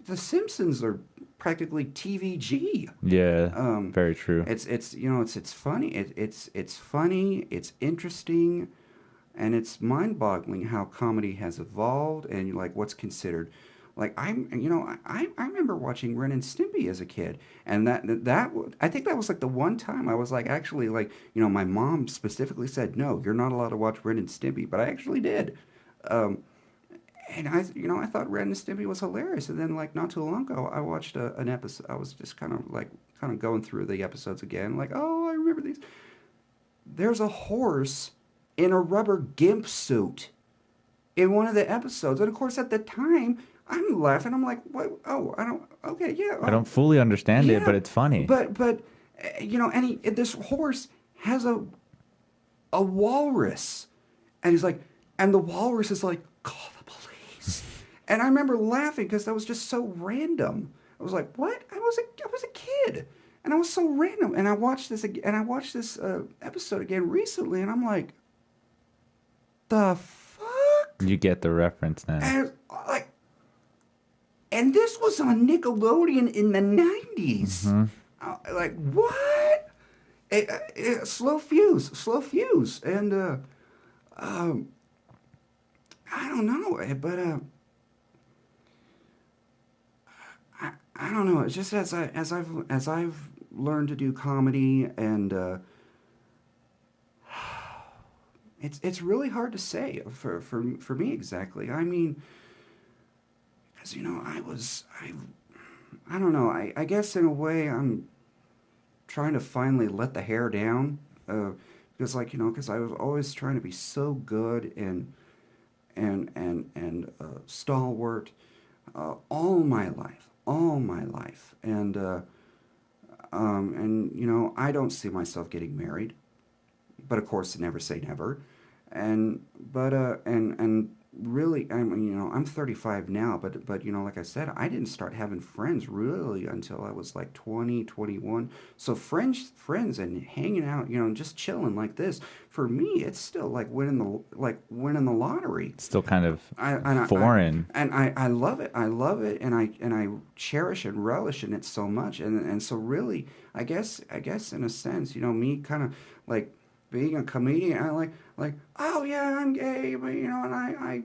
the Simpsons are practically TVG. Yeah, very true. It's funny. It's funny. It's interesting, and it's mind-boggling how comedy has evolved, and like what's considered. Like I remember watching Ren and Stimpy as a kid, and that I think that was like the one time I was like actually like my mom specifically said no, you're not allowed to watch Ren and Stimpy, but I actually did. And I thought Ren and Stimpy was hilarious. And then, like, not too long ago, I watched an episode. I was just kind of going through the episodes again. Like, oh, I remember these. There's a horse in a rubber gimp suit in one of the episodes. And, of course, at the time, I'm laughing. I'm like, what? Oh, I don't, okay, yeah. I don't fully understand it, but it's funny. But and this horse has a walrus. And he's like, and the walrus is like, call the police. And I remember laughing because that was just so random. I was like, "What?" I was a kid, and I was so random. And I watched this episode again recently, and I'm like, "The fuck?" You get the reference now. And this was on Nickelodeon in the 90s. Mm-hmm. Like, what? Slow fuse, and I don't know, but I don't know. It's just as I've learned to do comedy, and it's really hard to say for me exactly. I mean, because I don't know. I guess in a way I'm trying to finally let the hair down, because because I was always trying to be so good and stalwart, all my life, and I don't see myself getting married, but of course never say never, and really, I mean, I'm 35 now, but like I said, I didn't start having friends really until I was like 20, 21. So friends and hanging out, just chilling like this, for me it's still like winning the lottery. It's still kind of I foreign. and I love it. I love it, and I cherish and relish in it so much. And so really, I guess in a sense, me kind of like being a comedian. I like, oh yeah, I'm gay, but and I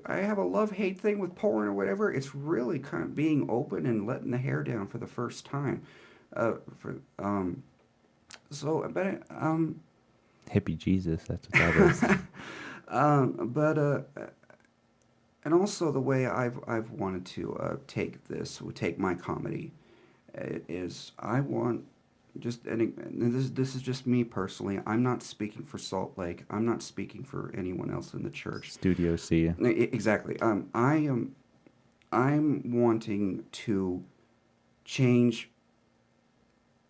have a love hate thing with porn or whatever. It's really kind of being open and letting the hair down for the first time. For so but Hippie Jesus, that's what that is. but and also the way I've wanted to take my comedy, is I want just, and this is just me personally. I'm not speaking for Salt Lake. I'm not speaking for anyone else in the church. Studio C. Exactly. I'm wanting to change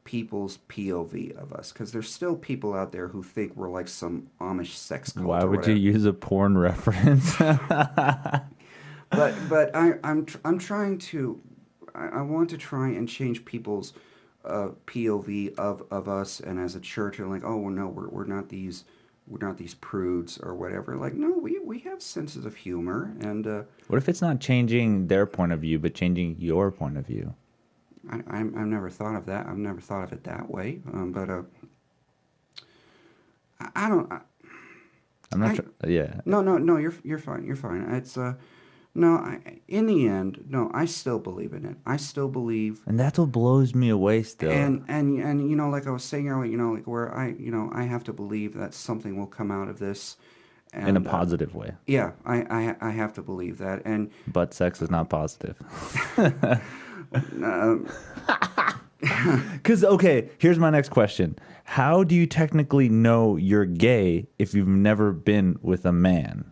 people's POV of us, because there's still people out there who think we're like some Amish sex cult. Why or would whatever. you use a porn reference? But I'm trying to, I want to try and change people's POV of us, and as a church, and like, oh well, no, we're not these prudes or whatever. Like, no, we have senses of humor, and What if it's not changing their point of view, but changing your point of view? I've never thought of that. I've never thought of it that way. But I don't. I'm not sure. Yeah. No. You're fine. You're fine. It's no. In the end, no. I still believe in it. I still believe. And that's what blows me away still. And like I was saying earlier, like where I have to believe that something will come out of this. And, in a positive way. Yeah, I have to believe that. And but sex is not positive. Because, okay, here's my next question. How do you technically know you're gay if you've never been with a man?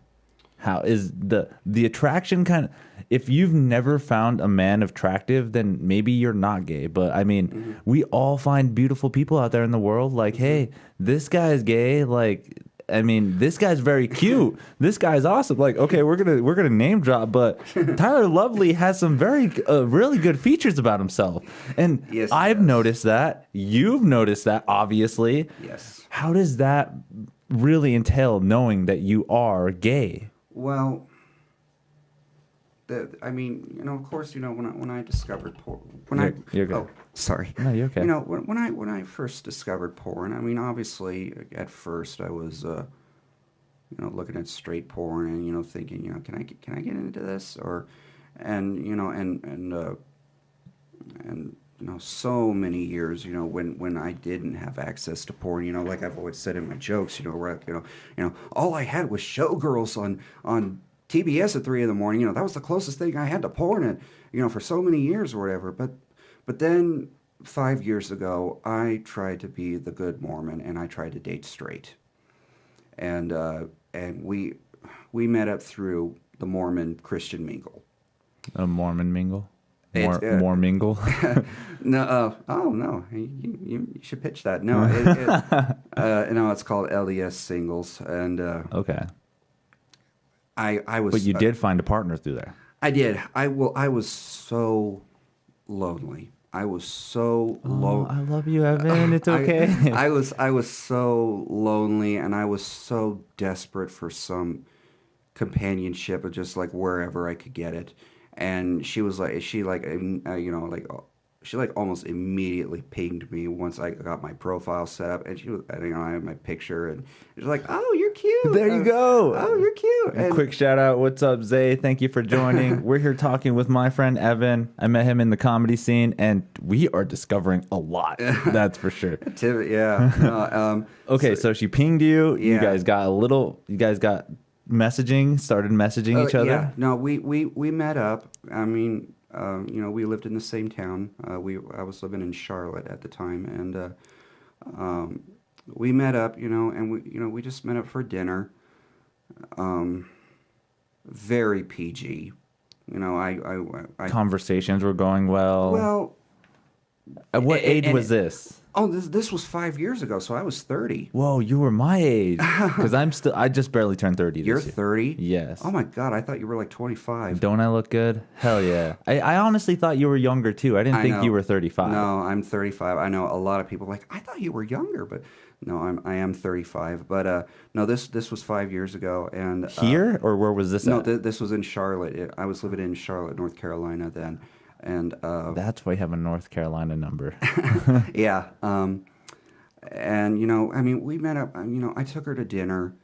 How is the attraction kind of... If you've never found a man attractive, then maybe you're not gay. But, I mean, we all find beautiful people out there in the world. Like, hey, this guy's gay. Like... I mean, this guy's very cute. This guy's awesome. Like, okay, we're gonna name drop, but Tyler Lovely has some very really good features about himself, and yes, I've noticed that. You've noticed that, obviously. Yes. How does that really entail knowing that you are gay? Well, I mean, of course, when I discovered porn, You're good. Oh, sorry. No, you're okay. When I first discovered porn, I mean, obviously, at first I was, looking at straight porn and thinking, can I get into this, and so many years, when I didn't have access to porn, like I've always said in my jokes, where all I had was showgirls on TBS at 3 a.m. That was the closest thing I had to porn, and for so many years or whatever. But then 5 years ago, I tried to be the good Mormon, and I tried to date straight, and we met up through the Mormon Christian mingle. A Mormon mingle. More mingle. No, oh no, you should pitch that. No, it's called LDS singles, and Okay. I was. But you did find a partner through there. I did. I was so lonely. I was so lonely. I love you, Evan. It's okay. I was so lonely, and I was so desperate for some companionship, of just like wherever I could get it. And she was like, like almost immediately pinged me once I got my profile set up, and I had my picture, and she's like, "Oh, you're cute. There you go. Oh, you're cute." And Quick shout out. What's up, Zay? Thank you for joining. We're here talking with my friend Evan. I met him in the comedy scene, and we are discovering a lot. That's for sure. Yeah. No, Okay, so she pinged you. Yeah. You guys got messaging, started messaging each other. Yeah. No, we met up. I mean, we lived in the same town. I was living in Charlotte at the time, and we met up. And we just met up for dinner. Very PG. I Conversations were going well. well. At what age was this? Oh, this was 5 years ago, so I was 30. Whoa, you were my age. Because I just barely turned 30 You're this year. 30? Yes. Oh my God, I thought you were like 25. Don't I look good? Hell yeah. I honestly thought you were younger too. I didn't think you were 35. No, I'm 35. I know a lot of people I thought you were younger, but no, I am 35. But no, this was 5 years ago, and Here or where was this no, at? this was in Charlotte. I was living in Charlotte, North Carolina then, and That's why you have a North Carolina number. yeah. And I mean, we met up. I took her to dinner,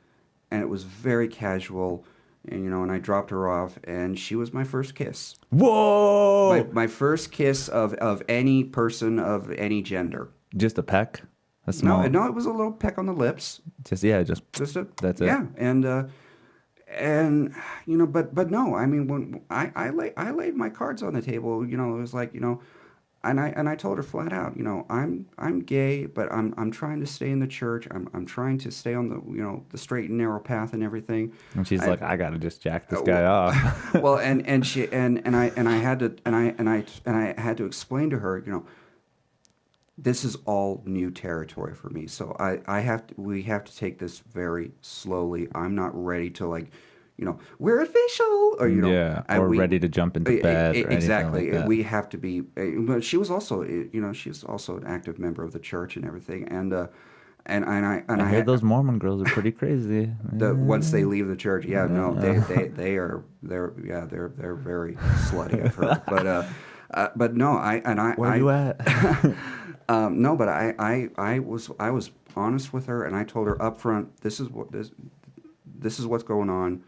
and it was very casual. And I dropped her off, and she was my first kiss. Whoa! My first kiss of any person of any gender. Just a peck? A small? No, it was a little peck on the lips. Just that's it. Yeah, and but no, I mean, when I laid my cards on the table, it was like, and I told her flat out, I'm gay, but I'm trying to stay in the church. I'm trying to stay on the the straight and narrow path and everything. And she's like, I gotta just jack this guy off. Well, and she and I had to explain to her, this is all new territory for me. So we have to take this very slowly. I'm not ready to we're official, or or ready to jump into bed. Or exactly. Like that. We have to be. But she was also, she's also an active member of the church and everything. And I heard those Mormon girls are pretty crazy. Once they leave the church, they're very slutty. I've heard, but no, Where you at? no, but I was honest with her, and I told her up front, this is what's going on.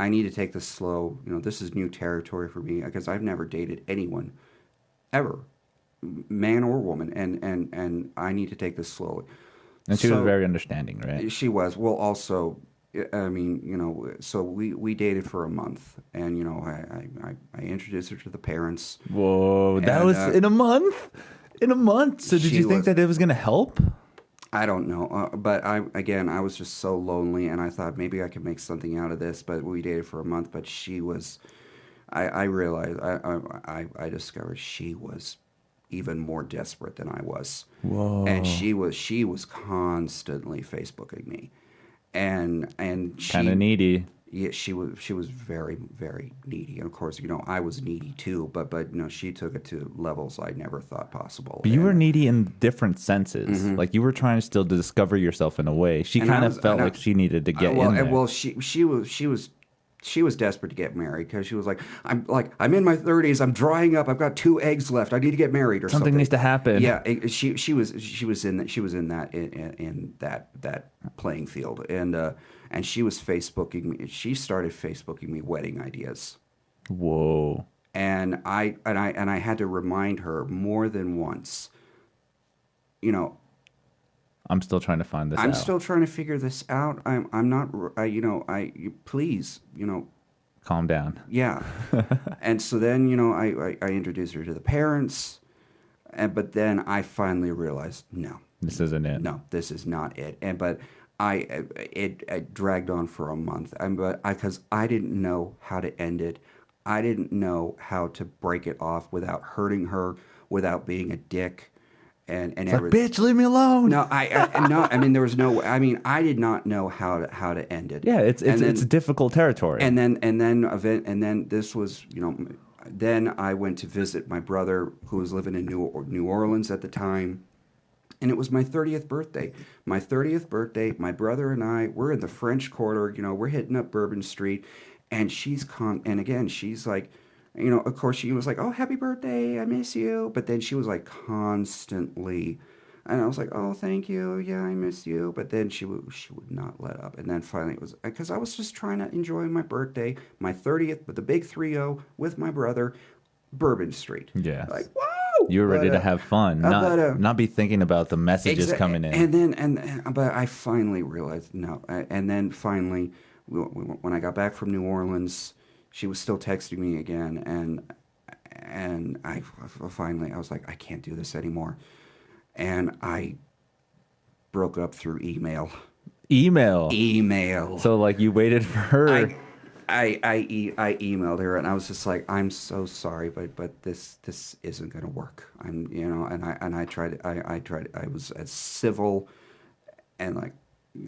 I need to take this slow. This is new territory for me, because I've never dated anyone ever, man or woman, and I need to take this slowly. And she was very understanding, right? She was. Well, also, I mean, so we dated for a month, and I introduced her to the parents. Whoa, that was in a month. In a month. So did you think that it was going to help? I don't know, but I was just so lonely, and I thought maybe I could make something out of this. But we dated for a month, but she was. I realized I discovered she was even more desperate than I was. Whoa! And she was constantly Facebooking me, and she kind of needy. Yeah, she was very, very needy, and of course, I was needy too. But she took it to levels I never thought possible. But you were needy in different senses. Mm-hmm. Like you were trying to still discover yourself in a way. She kind of felt like she needed to get in there. Well, she was desperate to get married, because she was like, I'm in my 30s, I'm drying up, I've got 2 eggs left, I need to get married, or something needs to happen. Yeah, she was in that playing field, and she was Facebooking me. She started Facebooking me wedding ideas. Whoa! And I had to remind her more than once. I'm still trying to find this out. I'm still trying to figure this out. I'm not. Please. Calm down. Yeah. And so then I introduced her to the parents, but then I finally realized no. This isn't it. No, this is not it. But it dragged on for a month, because I didn't know how to end it. I didn't know how to break it off without hurting her, without being a dick, and everything. Like, bitch, leave me alone. No, no. I mean, there was no. I mean, I did not know how to end it. Yeah, it's difficult territory. And then this was, Then I went to visit my brother, who was living in New Orleans at the time. And it was my 30th birthday. My 30th birthday, my brother and I, we're in the French Quarter, we're hitting up Bourbon Street, and she's like, Of course, she was like, "Oh, happy birthday, I miss you," but then she was like constantly, and I was like, "Oh, thank you, yeah, I miss you," but then she would not let up, and then finally it was because I was just trying to enjoy my birthday, my 30th, with the big 3-0 with my brother, Bourbon Street, like Yes. wow, You were ready but to have fun, but not be thinking about the messages coming in. and then but I finally realized no, and then finally when I got back from New Orleans, she was still texting me again, and I finally I was like I can't do this anymore, and I broke up through email. Email. Email. So like you waited for her. I I emailed her and I was just like, I'm so sorry, but this isn't gonna work. And I tried I was as civil and like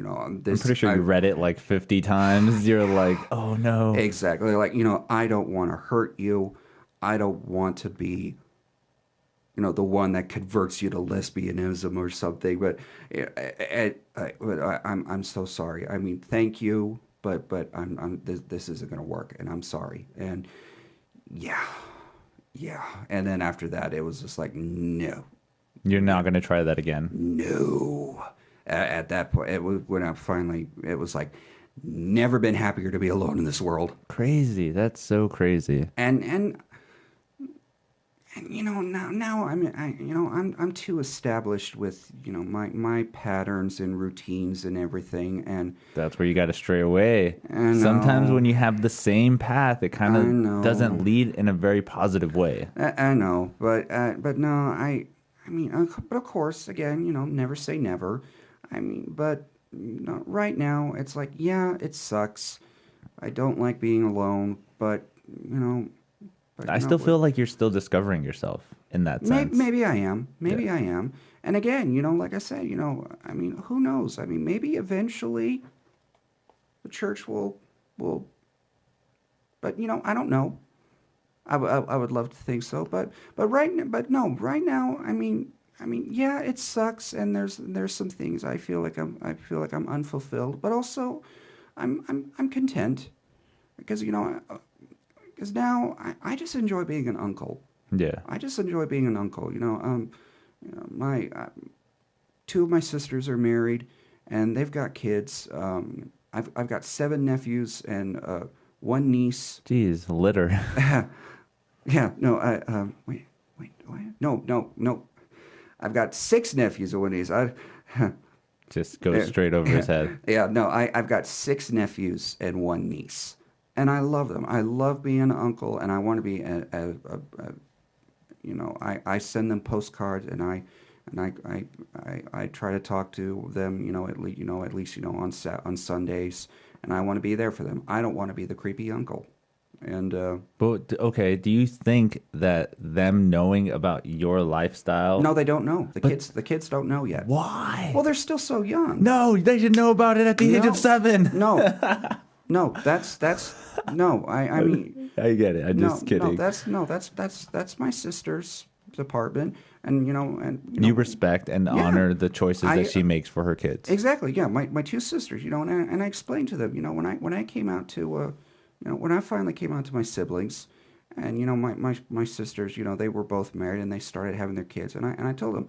I'm this pretty sure I you read it like 50 times. You're like, oh no. exactly like I don't want to hurt you. I don't want to be the one that converts you to lesbianism or something. But I'm so sorry. I mean, thank you, but this isn't going to work, and I'm sorry. And yeah, yeah. And then after that, it was just like no, You're not going to try that again. no. At that point, it was when I finally it was like never been happier to be alone in this world. Crazy. That's so crazy. And now I'm too established with my patterns and routines and everything, and That's where you got to stray away. I Sometimes know when you have the same path, it kind I of doesn't know lead in a very positive way. I know, but no, I mean, but of course, again, never say never. I mean, but right now, it's like, yeah, it sucks. I don't like being alone, but you know, but I still feel like you're still discovering yourself in that sense. maybe I am, Yeah. maybe I am. And again, like I said, I mean, who knows? I mean, maybe eventually the church will, but I don't know. I would love to think so, but but no, right now, I mean, yeah, it sucks, and there's some things I feel like I'm unfulfilled, but also I'm content because because now I just enjoy being an uncle. Yeah. I just enjoy being an uncle. My two of my sisters are married, and they've got kids. I've got 7 nephews and one niece. Jeez, litter. Yeah, no, no. I've got 6 nephews and one niece. Just goes straight over his head. Yeah, no, I've got 6 nephews and one niece, and I love them. I love being an uncle, and I want to be I send them postcards, and I try to talk to them, at least on Sundays, and I want to be there for them. I don't want to be the creepy uncle. And But okay, do you think that them knowing about your lifestyle? no, they don't know. The kids don't know yet. Why? Well, they're still so young. No, they should know about it at the age of 7. No, no, that's no. I mean, I get it. I'm just kidding. That's my sister's department, and You respect and yeah, honor the choices I that she makes for her kids. exactly, yeah. My 2 sisters, and I explained to them, when I came out to, when I finally came out to my siblings, and my sisters, they were both married and they started having their kids, and I told them,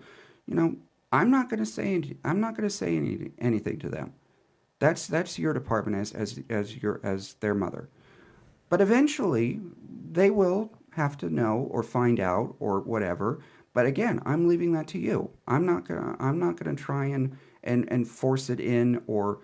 I'm not going to say anything to them. That's your department as their mother. But eventually, they will have to know or find out or whatever. But again, I'm leaving that to you. I'm not gonna try and force it in or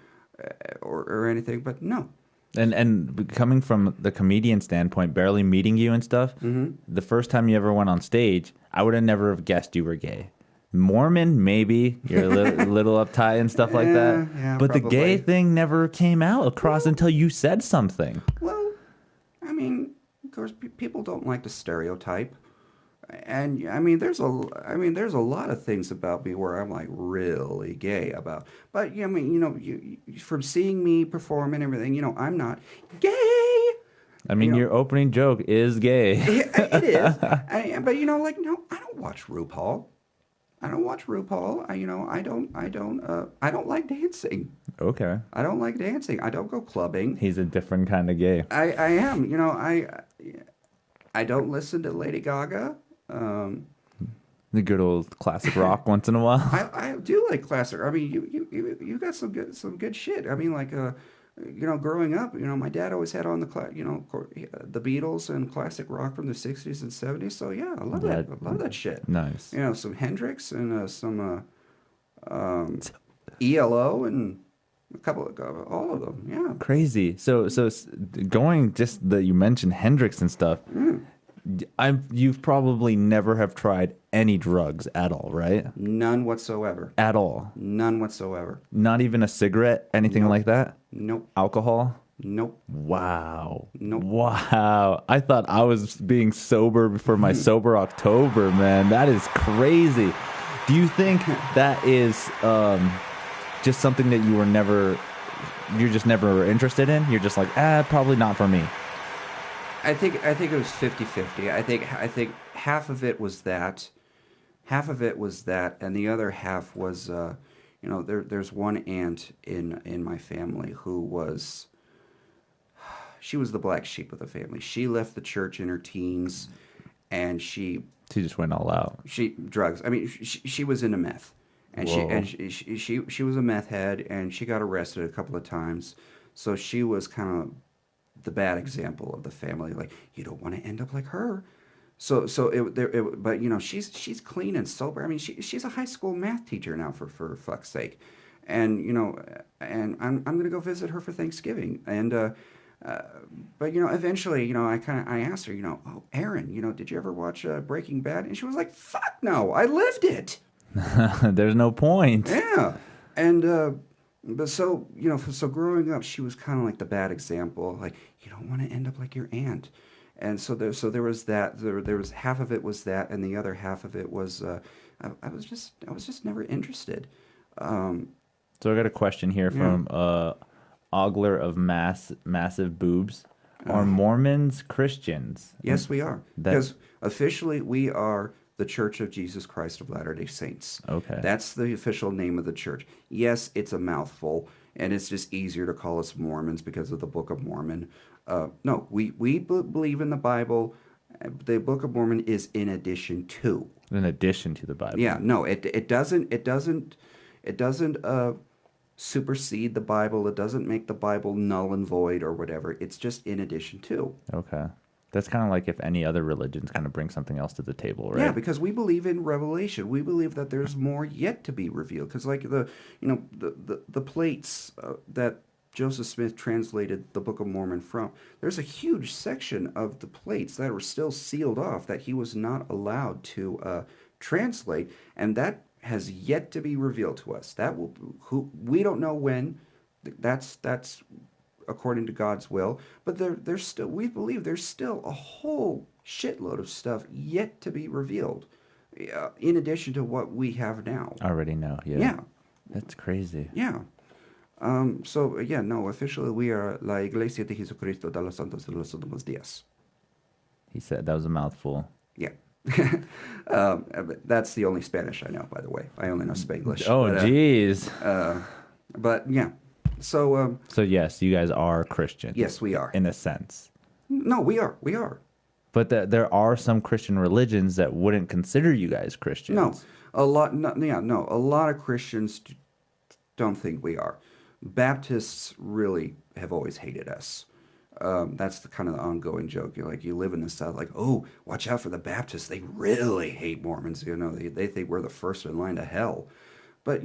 anything. But no. And coming from the comedian standpoint, barely meeting you and stuff, the first time you ever went on stage, I would have never have guessed you were gay. Mormon, maybe you're a little uptight and stuff like that. Yeah, But probably. the gay thing never came out across until you said something. Well, I mean, of course, people don't like to stereotype, and there's a lot of things about me where I'm like really gay about. But you from seeing me perform and everything, I'm not gay. I mean, your opening joke is gay. It is. But no, I don't watch RuPaul. I don't watch RuPaul. I don't like dancing. Okay. I don't like dancing. I don't go clubbing. He's a different kind of gay. I am. I don't listen to Lady Gaga. The good old classic rock once in a while. I do like classic. I mean, you got some good shit. I mean, like growing up, my dad always had on the Beatles and classic rock from the '60s and '70s. So yeah, I love that. That I love that shit. nice. Some Hendrix and some ELO and a couple of all of them. Yeah. Crazy. Going just that you mentioned Hendrix and stuff. You've probably never have tried any drugs at all, right? None whatsoever. At all. None whatsoever. Not even a cigarette, anything Nope. like that? Nope. Alcohol? Nope. Wow. Nope. Wow. I thought I was being sober for my sober October, man. That is crazy. Do you think that is just something that you're just never interested in? You're just like, probably not for me. I think it was 50-50. I think half of it was that. Half of it was that, and the other half was there's one aunt in my family who was she was the black sheep of the family. She left the church in her teens, and she just went all out. Drugs. I mean, she was into meth, and Whoa. she was a meth head, and she got arrested a couple of times. So she was kind of the bad example of the family. Like, you don't want to end up like her. But she's clean and sober. I mean, she's a high school math teacher now for fuck's sake, and and I'm gonna go visit her for Thanksgiving. And but eventually, I asked her, oh, Aaron, did you ever watch Breaking Bad? And she was like, fuck no, I lived it. There's no point. Yeah, and but so growing up, she was kind of like the bad example. Like, you don't want to end up like your aunt. And so there was that. There was half of it was that, and the other half of it was I was just never interested. So I got a question here from Ogler of Massive Boobs. Are Mormons Christians? Yes, we are. Because officially we are the Church of Jesus Christ of Latter-day Saints. Okay. That's the official name of the church. Yes, it's a mouthful, and it's just easier to call us Mormons because of the Book of Mormon. No, we believe in the Bible. The Book of Mormon is in addition to. In addition to the Bible. Yeah, no, it doesn't supersede the Bible. It doesn't make the Bible null and void or whatever. It's just in addition to. Okay. That's kind of like if any other religions kind of bring something else to the table, right? Yeah, because we believe in revelation. We believe that there's more yet to be revealed. Because like the plates that Joseph Smith translated the Book of Mormon from, there's a huge section of the plates that were still sealed off that he was not allowed to translate, and that has yet to be revealed to us. We don't know when. That's according to God's will, but there's still, we believe there's still a whole shitload of stuff yet to be revealed, in addition to what we have now. I already know. Yeah. Yeah. That's crazy. Yeah. Officially we are La Iglesia de Jesucristo de los Santos de los Últimos Días. He said that was a mouthful. Yeah. That's the only Spanish I know, by the way. I only know Spanglish. Oh, jeez. But yeah. So yes, you guys are Christians. yes, we are. In a sense. No, we are. We are. But there are some Christian religions that wouldn't consider you guys Christians. No, a lot. No, yeah, no. A lot of Christians don't think we are. Baptists really have always hated us. That's the kind of the ongoing joke. You're like, you live in the South, like, oh, watch out for the Baptists. They really hate Mormons. They think we're the first in line to hell. But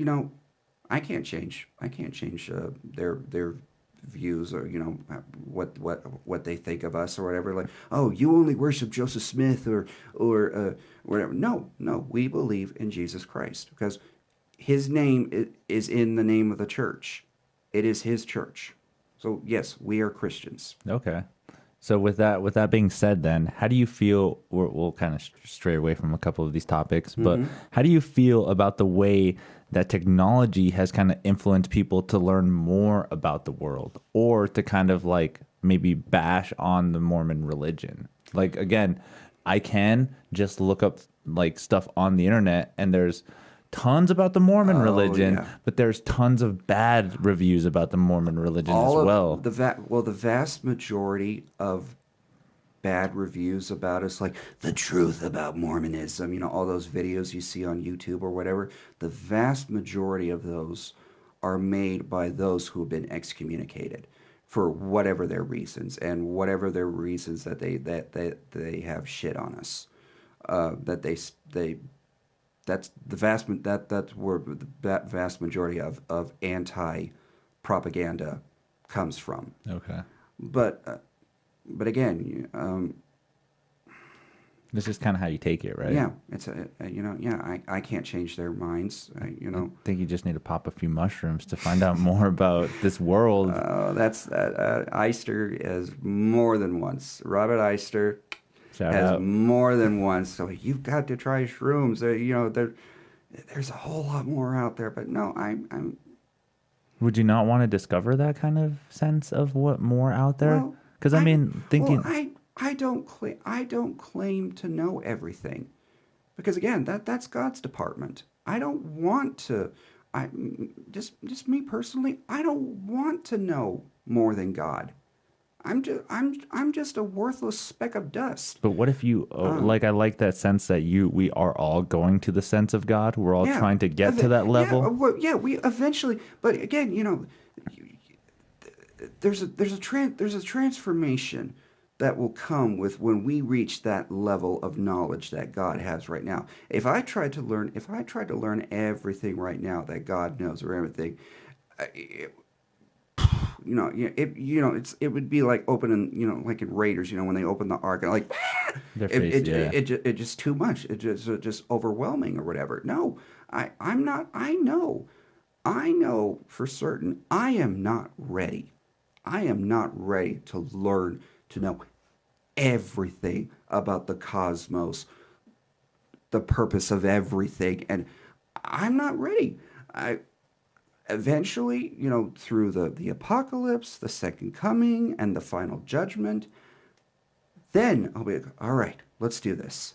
I can't change. Their views or what they think of us or whatever. Like, oh, you only worship Joseph Smith or whatever. No, we believe in Jesus Christ because his name is in the name of the church. It is his church. So yes, we are Christians. Okay. So with that being said, then how do you feel? We'll kind of stray away from a couple of these topics, but how do you feel about the way that technology has kind of influenced people to learn more about the world, or to kind of like maybe bash on the Mormon religion? Like, again, I can just look up like stuff on the internet, and there's tons about the Mormon religion, but there's tons of bad reviews about the Mormon religion as well. The vast majority of bad reviews about us, like the truth about Mormonism, all those videos you see on YouTube or whatever, the vast majority of those are made by those who have been excommunicated for whatever their reasons, and whatever their reasons that they have shit on us, that they that's the that's where that vast majority of anti propaganda comes from. Okay. But again, This is kind of how you take it, right? yeah, it's I can't change their minds. I think you just need to pop a few mushrooms to find out more about this world. That's Eister has more than once. Robert Eister Shout has out. more than once. So you've got to try shrooms. There's a whole lot more out there. But no, I'm. Would you not want to discover that kind of sense of what more out there? Because thinking. Well, I don't claim to know everything, because again, that's God's department. I don't want to. I just me personally. I don't want to know more than God. I'm just a worthless speck of dust. But what if you I like that sense that we are all going to the sense of God. We're all trying to get to that level. Yeah, we eventually. But again, there's a transformation that will come with when we reach that level of knowledge that God has right now. If I tried to learn everything right now that God knows, or everything, it would be like opening, like in Raiders, when they open the ark, and like it just too much. It just overwhelming or whatever. No, I'm not. I know for certain I am not ready. I am not ready to learn to know everything about the cosmos, the purpose of everything, and I'm not ready. Eventually, through the apocalypse, the second coming, and the final judgment, then I'll be like, all right, let's do this.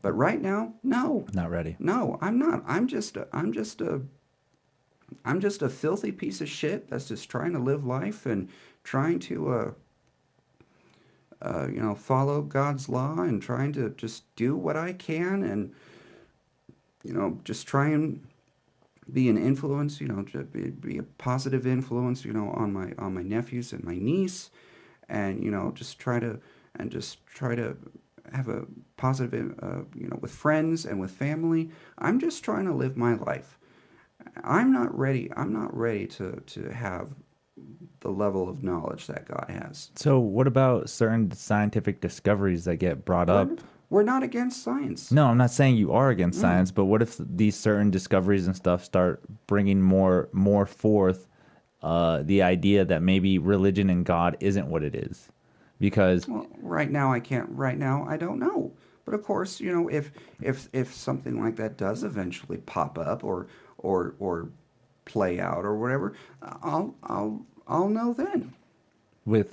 But right now, no, not ready. No, I'm not. I'm just a filthy piece of shit that's just trying to live life and trying to follow God's law, and trying to just do what I can, and just try and be an influence, to be a positive influence, on my nephews and my niece, and just try to have a positive, with friends and with family. I'm just trying to live my life. I'm not ready to have the level of knowledge that God has. So what about certain scientific discoveries that get brought up? We're not against science. No, I'm not saying you are against science, but what if these certain discoveries and stuff start bringing more forth the idea that maybe religion and God isn't what it is? Because right now I can't. Right now I don't know. But of course, if something like that does eventually pop up or play out or whatever, I'll know then. With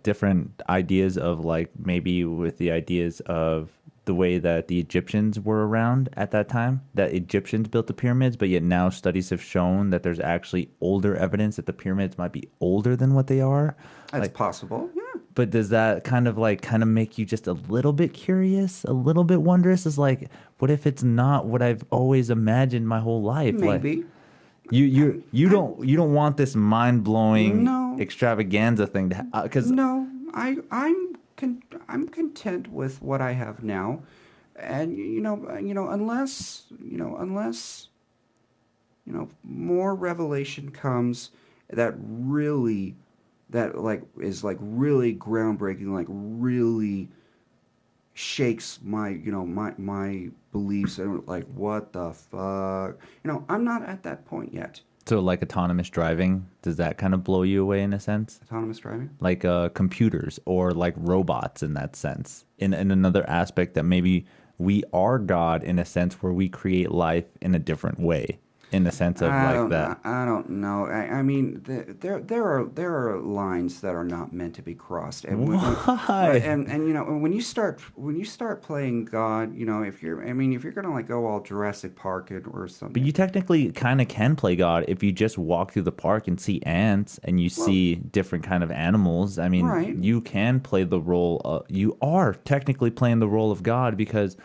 different ideas of maybe with the ideas of the way that the Egyptians were around at that time, that Egyptians built the pyramids, but yet now studies have shown that there's actually older evidence that the pyramids might be older than what they are. That's possible, yeah. But does that kind of make you just a little bit curious, a little bit wondrous? Is what if it's not what I've always imagined my whole life? Maybe. You don't want this mind blowing extravaganza thing to because no, I'm content with what I have now, and unless more revelation comes that really is really groundbreaking, really shakes my my beliefs, and what the fuck, I'm not at that point yet. So autonomous driving, does that kind of blow you away in a sense? Autonomous driving, computers or robots in that sense, in another aspect that maybe we are God in a sense where we create life in a different way. in the sense of like that. I don't know. I mean, there are lines that are not meant to be crossed, and Why? and you know, when you start playing God, you know, if you're gonna like go all Jurassic Park or But something. you technically kind of can play God if you just walk through the park and see ants and you Well, see different kind of animals. I mean, right. you can play the role you are technically playing the role of God because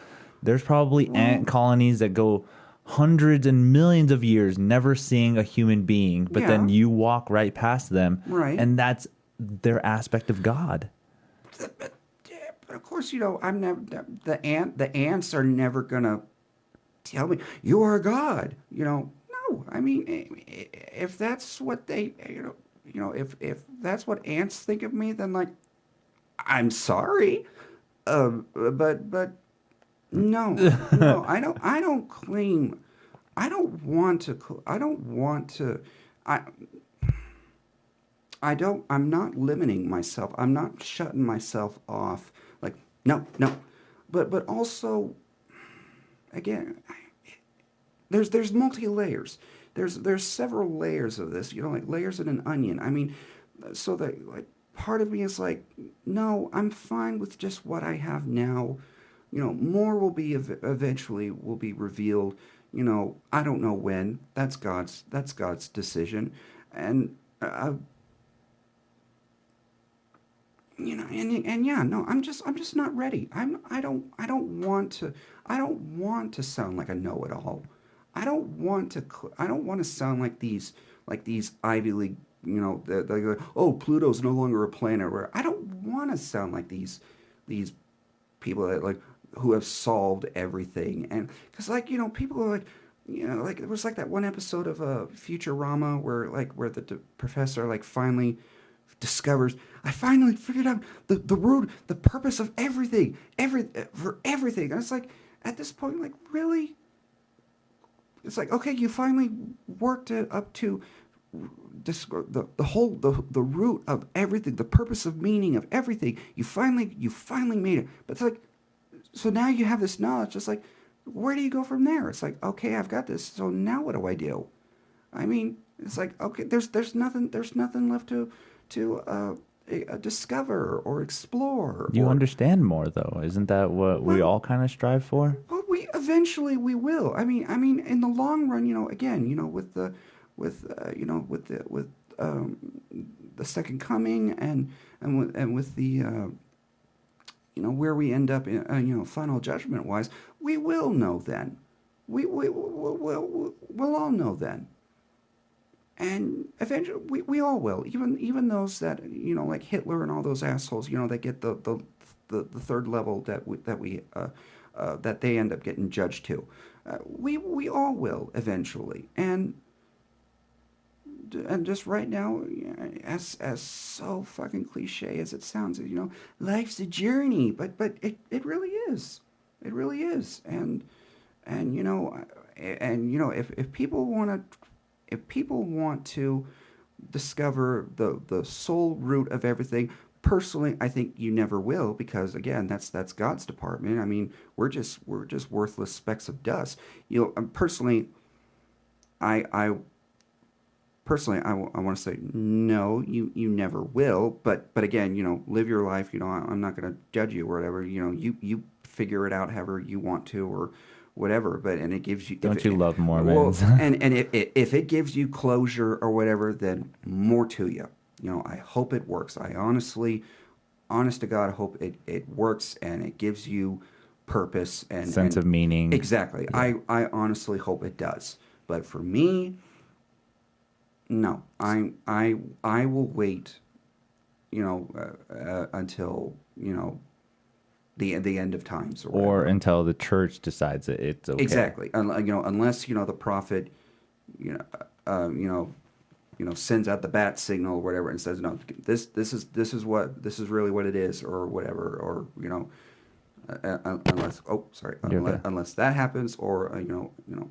there's probably Well, ant colonies that go hundreds and millions of years never seeing a human being, but then yeah, you walk right past them right. and that's their aspect of God. But of course, you know, I'm never the ants are never gonna tell me you are God. You know, no. I mean, if that's what they, if that's what ants think of me, then like, I'm sorry, but no, no, I don't claim. I don't want to. I don't want to. I. I don't. I'm not limiting myself. I'm not shutting myself off. Like no, no, but also again, there's multi layers. There's several layers of this. You know, like layers in an onion. I mean, so that like part of me is like, no, I'm fine with just what I have now. You know, more will be eventually will be revealed. You know, I don't know when. That's God's decision, and you know, and yeah, no, I'm just not ready. I don't want to sound like a know-it-all. I don't want to sound like these Ivy League, you know, they go, oh, Pluto's no longer a planet. Where I don't want to sound like these people that like who have solved everything. And because like, you know, people are like, you know, like it was like that one episode of Futurama where the professor like finally discovers, I finally figured out the root, the purpose of for everything. And it's like at this point, like really, it's like okay, you finally worked it up to the whole the root of everything, the purpose of meaning of everything. You finally made it. But it's like so now you have this knowledge. It's like where do you go from there? It's like okay, I've got this. So now what do I do? I mean, it's like okay, there's nothing left to discover or explore You or understand more though. Isn't that what we well, all kind of strive for? well, we eventually we will. I mean, in the long run, you know, again, you know, you know, with the second coming and with the you know where we end up in you know final judgment wise, we will know then. We'll all know then. And eventually, we all will. Even those that you know, like Hitler and all those assholes, you know, that get the third level that they end up getting judged to. We all will eventually. And just right now, as so fucking cliche as it sounds, you know, life's a journey, but it really is. It really is. And you know if people want to discover the soul root of everything, personally, I think you never will because again, that's God's department. I mean, we're just worthless specks of dust. You know, I personally, I want to say no, you never will. But again, you know, live your life. You know, I'm not going to judge you or whatever. You know, you figure it out however you want to or whatever. But and it gives you Don't you love well, Mormons? and if it gives you closure or whatever, then more to you. You know, I hope it works. I honestly, honest to God, hope it works and it gives you purpose Sense and of meaning. exactly. Yeah. I honestly hope it does. But for me, no, I will wait, you know, until you know the end of times or Or whatever. until the church decides that it's okay. Exactly, you know, unless you know the prophet, you know, sends out the bat signal or whatever and says no, this is really what it is or whatever or you know, unless You're okay. unless that happens or you know,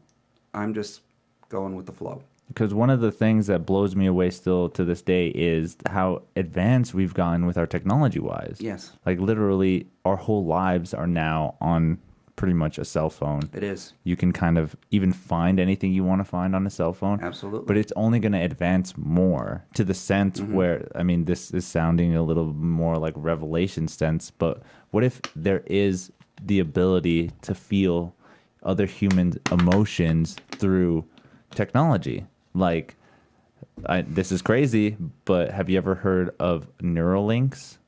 I'm just going with the flow. Because one of the things that blows me away still to this day is how advanced we've gotten with our technology wise. Yes. Like literally our whole lives are now on pretty much a cell phone. It is. You can kind of even find anything you want to find on a cell phone. Absolutely. But it's only going to advance more to the sense where, I mean, this is sounding a little more like Revelation sense, but what if there is the ability to feel other human emotions through technology? Like, this is crazy, but have you ever heard of Neuralinks?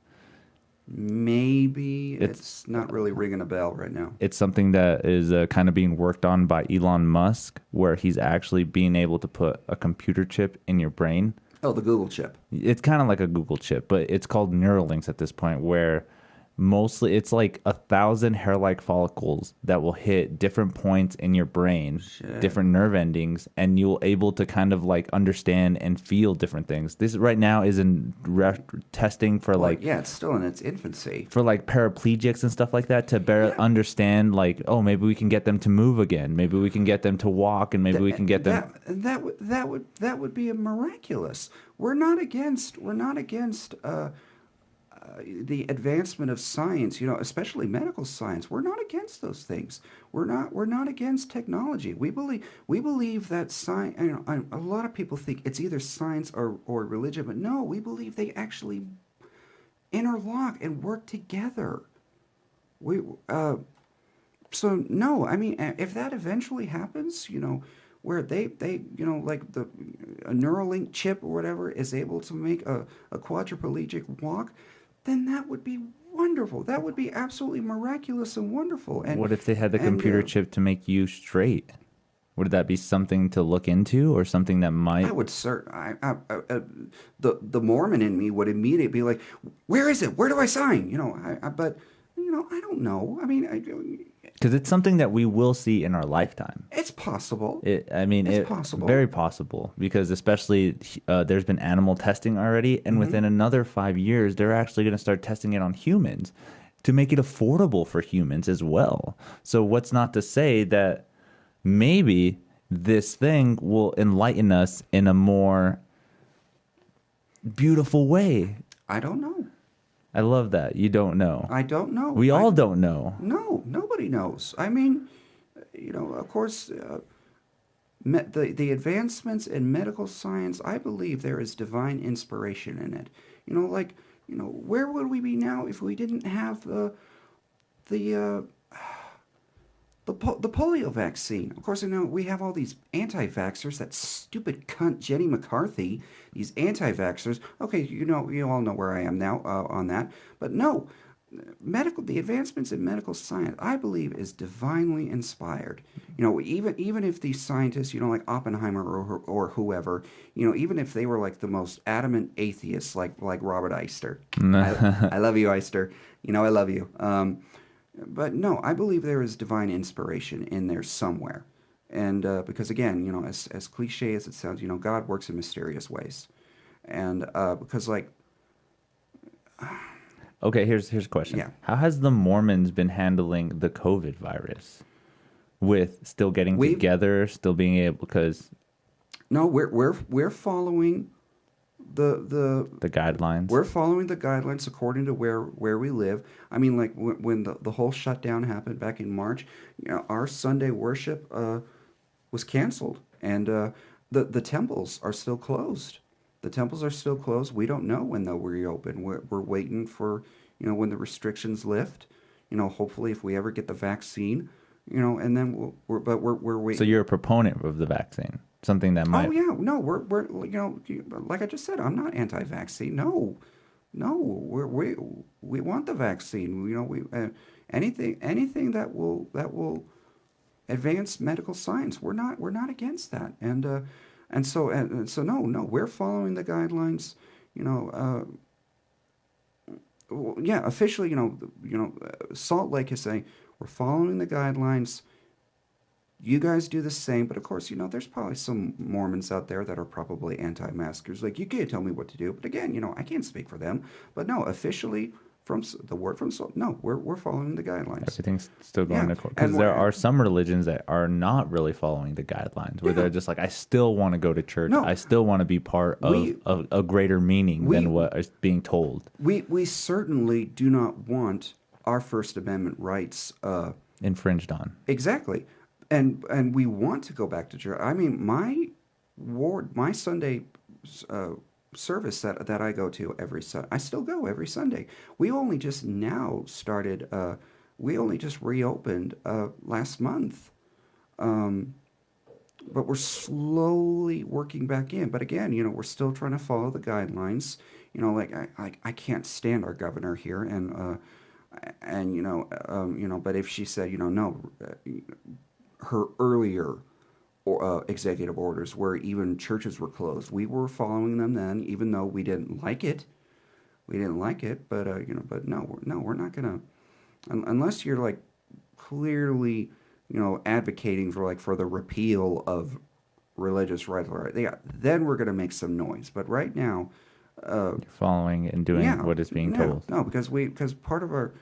Maybe it's not really ringing a bell right now. It's something that is kind of being worked on by Elon Musk, where he's actually being able to put a computer chip in your brain. Oh, the Google chip. It's kind of like a Google chip, but it's called Neuralinks at this point, where mostly it's like 1,000 hair-like follicles that will hit different points in your brain, different nerve endings, and you'll able to kind of like understand and feel different things. This right now is in testing for it's still in its infancy. For like paraplegics and stuff like that to better understand, like, oh, maybe we can get them to move again, maybe we can get them to walk, and maybe we can get them. That would be a miraculous. We're not against the advancement of science, especially medical science. We're not against those things. We're not against technology. We believe that science. A lot of people think it's either science or religion, but no, we believe they actually interlock and work together. So no, I mean, if that eventually happens, where they like a Neuralink chip or whatever is able to make a quadriplegic walk, then that would be wonderful. That would be absolutely miraculous and wonderful. And what if they had the computer chip to make you straight? Would that be something to look into, or something that might? I would the Mormon in me would immediately be like, "Where is it? Where do I sign?" But I don't know. I mean, because it's something that we will see in our lifetime. It's possible. It's possible. Very possible, because especially there's been animal testing already, and within another 5 years, they're actually going to start testing it on humans to make it affordable for humans as well. So what's not to say that maybe this thing will enlighten us in a more beautiful way? I don't know. I love that. You don't know. I don't know. We all don't know. No, nobody knows. I mean, of course, the advancements in medical science, I believe there is divine inspiration in it. Where would we be now if we didn't have the polio vaccine? Of course, we have all these anti-vaxxers, that stupid cunt Jenny McCarthy, these anti-vaxxers. Okay, you all know where I am now on that. But no, the advancements in medical science, I believe, is divinely inspired. Even if these scientists, like Oppenheimer or whoever, even if they were like the most adamant atheists, like Robert Eister. I love you, Eister. I love you. But no, I believe there is divine inspiration in there somewhere. And because, again, as cliche as it sounds, God works in mysterious ways. And because, like... Okay, here's a question. Yeah. How has the Mormons been handling the COVID virus? With still getting together, still being able... Because... No, we're following... The guidelines. We're following the guidelines according to where we live. I mean, like when the whole shutdown happened back in March, our Sunday worship was canceled, and the temples are still closed. The temples are still closed. We don't know when they'll reopen. We're waiting for when the restrictions lift. Hopefully, if we ever get the vaccine, and then we're waiting. So you're a proponent of the vaccine. Something that might... Oh, yeah. No, we're like I just said, I'm not anti-vaccine. No, we want the vaccine. Anything that will advance medical science, we're not against that. And so no, we're following the guidelines. Officially, Salt Lake is saying we're following the guidelines. You guys do the same, but of course, there's probably some Mormons out there that are probably anti-maskers. Like, you can't tell me what to do. But again, I can't speak for them. But no, officially, from the word from Salt, no, we're following the guidelines. Everything's still going according, because there are some religions that are not really following the guidelines, where they're just like, I still want to go to church. I still want to be part of a greater meaning than what is being told. We certainly do not want our First Amendment rights infringed on. Exactly. And we want to go back to church. I mean, my Sunday uh, service that I go to every Sunday, I still go every Sunday. We only just now started. We only just reopened last month. Um, but we're slowly working back in. But again, we're still trying to follow the guidelines. Like I can't stand our governor here, and but if she said, no, her earlier executive orders where even churches were closed, we were following them then, even though we didn't like it. We didn't like it, but but no, we're not gonna, unless you're like clearly, advocating for the repeal of religious rights. Yeah, then we're gonna make some noise. But right now, You're following and doing yeah, what is being no, told. no, because part of our,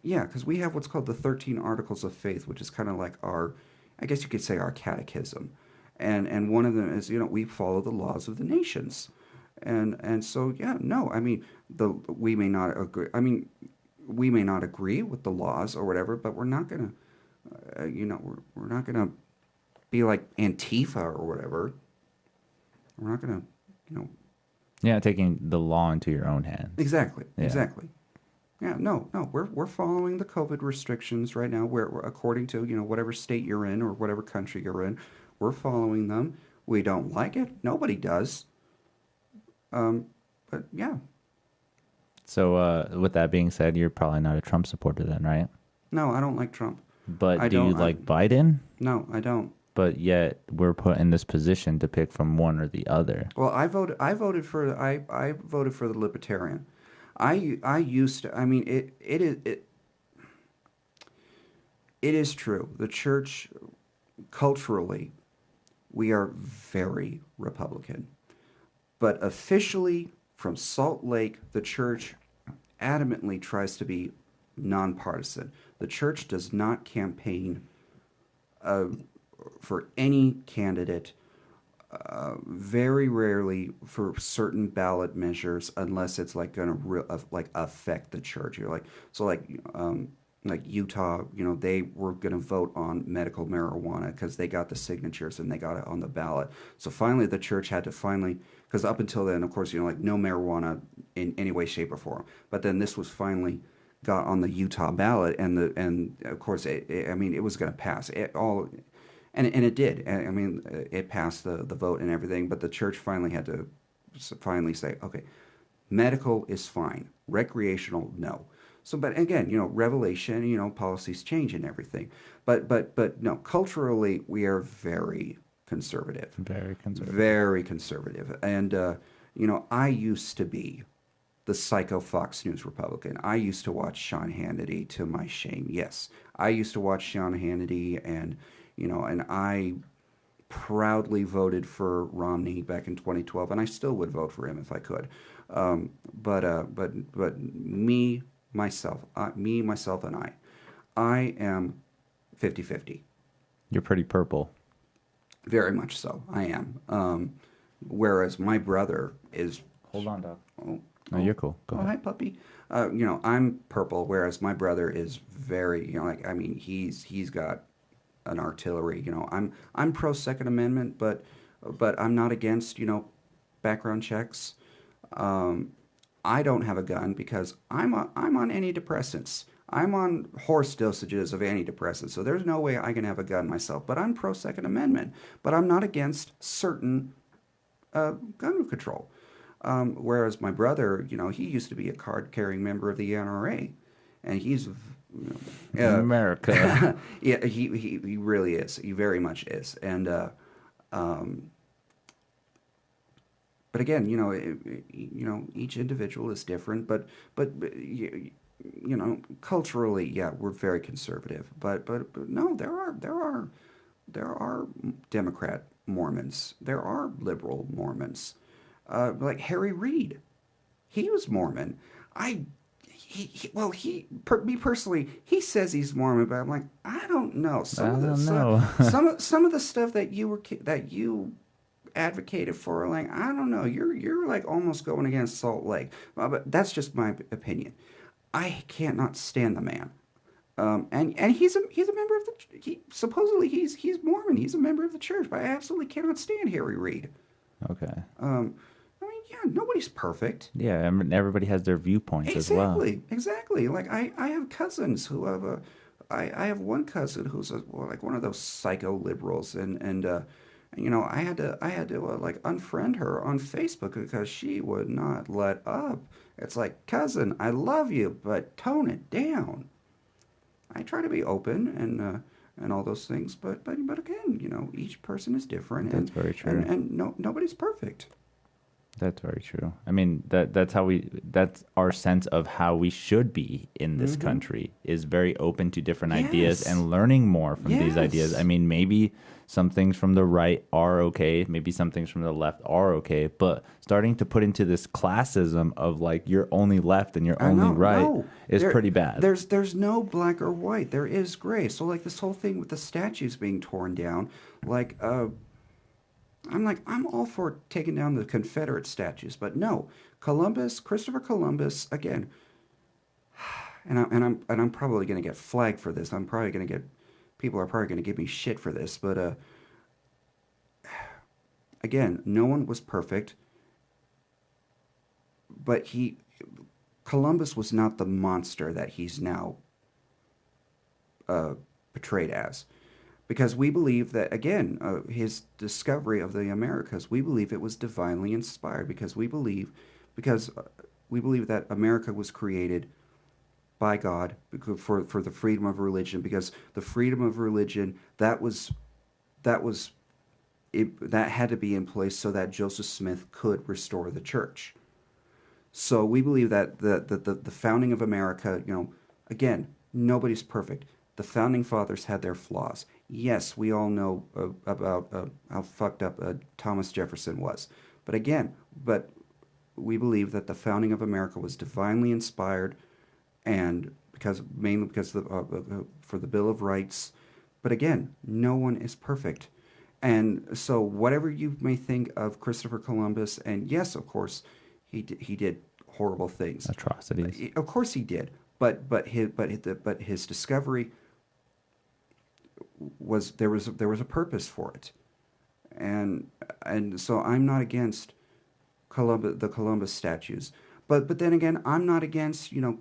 yeah, because we have what's called the 13 Articles of Faith, which is kind of like our, I guess you could say, our catechism, and one of them is, we follow the laws of the nations, and so yeah, no, I mean, we may not agree. I mean, we may not agree with the laws or whatever, but we're not gonna, we're not gonna be like Antifa or whatever. We're not gonna, you know, Yeah, taking the law into your own hands. exactly, Yeah. exactly. Yeah, no, we're following the COVID restrictions right now. We're according to whatever state you're in or whatever country you're in, we're following them. We don't like it. Nobody does. But yeah, So, with that being said, you're probably not a Trump supporter then, right? no, I don't like Trump. But I do you don't. like Biden? No, I don't. But yet we're put in this position to pick from one or the other. Well, I voted for the Libertarian. I used to. I mean, it is true. The church, culturally, we are very Republican. But officially, from Salt Lake, the church adamantly tries to be nonpartisan. The church does not campaign uh, for any candidate, very rarely for certain ballot measures, unless it's like going to like affect the church. You're like, so like Utah, they were going to vote on medical marijuana because they got the signatures and they got it on the ballot. So finally, the church had to because up until then, of course, like no marijuana in any way, shape, or form. But then this was finally got on the Utah ballot, and of course, I mean, it was going to pass. And it did. I mean, it passed the vote and everything. But the church finally had to say, okay, medical is fine, recreational, no. So, but again, revelation, policies change and everything. But no, culturally, we are very conservative. Very conservative. Very conservative. And, I used to be the psycho Fox News Republican. I used to watch Sean Hannity to my shame. Yes, I used to watch Sean Hannity, and I proudly voted for Romney back in 2012, and I still would vote for him if I could. But myself, and I am 50-50. You're pretty purple. Very much so, I am. Whereas my brother is. Hold on, Doc. Oh, No, you're cool. Go ahead. Hi, puppy. I'm purple, whereas my brother is very, like, I mean, he's got an artillery. I'm pro Second Amendment, but I'm not against, background checks. I don't have a gun because I'm on antidepressants. I'm on horse dosages of antidepressants, so there's no way I can have a gun myself. But I'm pro Second Amendment. But I'm not against certain gun control. Whereas my brother, he used to be a card-carrying member of the NRA, and he's America. Yeah, he really is. He very much is. And but again, each individual is different. But culturally, yeah, we're very conservative. But no, there are Democrat Mormons. There are liberal Mormons. Like Harry Reid, he was Mormon. Me personally, he says he's Mormon, but I'm like, I don't know. Some of the stuff that you advocated for, like, I don't know. You're like almost going against Salt Lake. But that's just my opinion. I cannot stand the man. And he's a member of supposedly he's Mormon. He's a member of the church, but I absolutely cannot stand Harry Reid. Okay. I mean, yeah, nobody's perfect. Yeah, and everybody has their viewpoints as well. Exactly. Like I have cousins who have I have one cousin who's like one of those psycho liberals, and you know, I had to like unfriend her on Facebook because she would not let up. It's like, cousin, I love you, but tone it down. I try to be open and all those things, but again, you know, each person is different, That's very true. and nobody's perfect. That's very true. I mean, that's our sense of how we should be in this Mm-hmm. country is very open to different ideas Yes. and learning more from these ideas. I Yes. mean, maybe some things from the right are okay, maybe some things from the left are okay, but starting to put into this classism of like you're only left and you're I only know. right No, is pretty bad. There's no black or white. There is gray. So like this whole thing with the statues being torn down, like I'm all for taking down the Confederate statues, but no, Christopher Columbus again. And I'm probably going to get flagged for this. I'm probably going to get people are probably going to give me shit for this, but again, no one was perfect, but Columbus was not the monster that he's now uh, portrayed as. Because we believe that, again, his discovery of the Americas, we believe it was divinely inspired. Because we believe that America was created by God for the freedom of religion. Because the freedom of religion that was that had to be in place so that Joseph Smith could restore the church. So we believe that the founding of America, you know, again, nobody's perfect. The founding fathers had their flaws. Yes, we all know about how fucked up Thomas Jefferson was. But again, but we believe that the founding of America was divinely inspired, and mainly because for the Bill of Rights. But again, no one is perfect. And so, whatever you may think of Christopher Columbus, and yes, of course, he did horrible things. Atrocities. Of course, he did. But his discovery there was a purpose for it, and so I'm not against the Columbus statues. But then again, I'm not against, you know,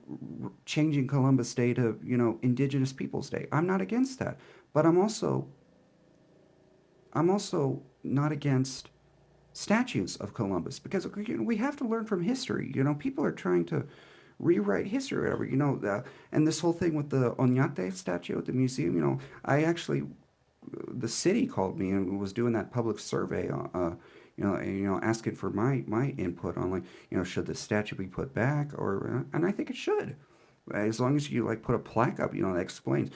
changing Columbus Day to, you know, Indigenous Peoples Day. I'm not against that. But I'm also not against statues of Columbus because, you know, we have to learn from history. You know, people are trying to rewrite history or whatever. You know, and this whole thing with the Oñate statue at the museum. You know, the city called me and was doing that public survey. Asking for my input on, like, you know, should the statue be put back, or and I think it should, as long as you like put a plaque up, you know, that explains.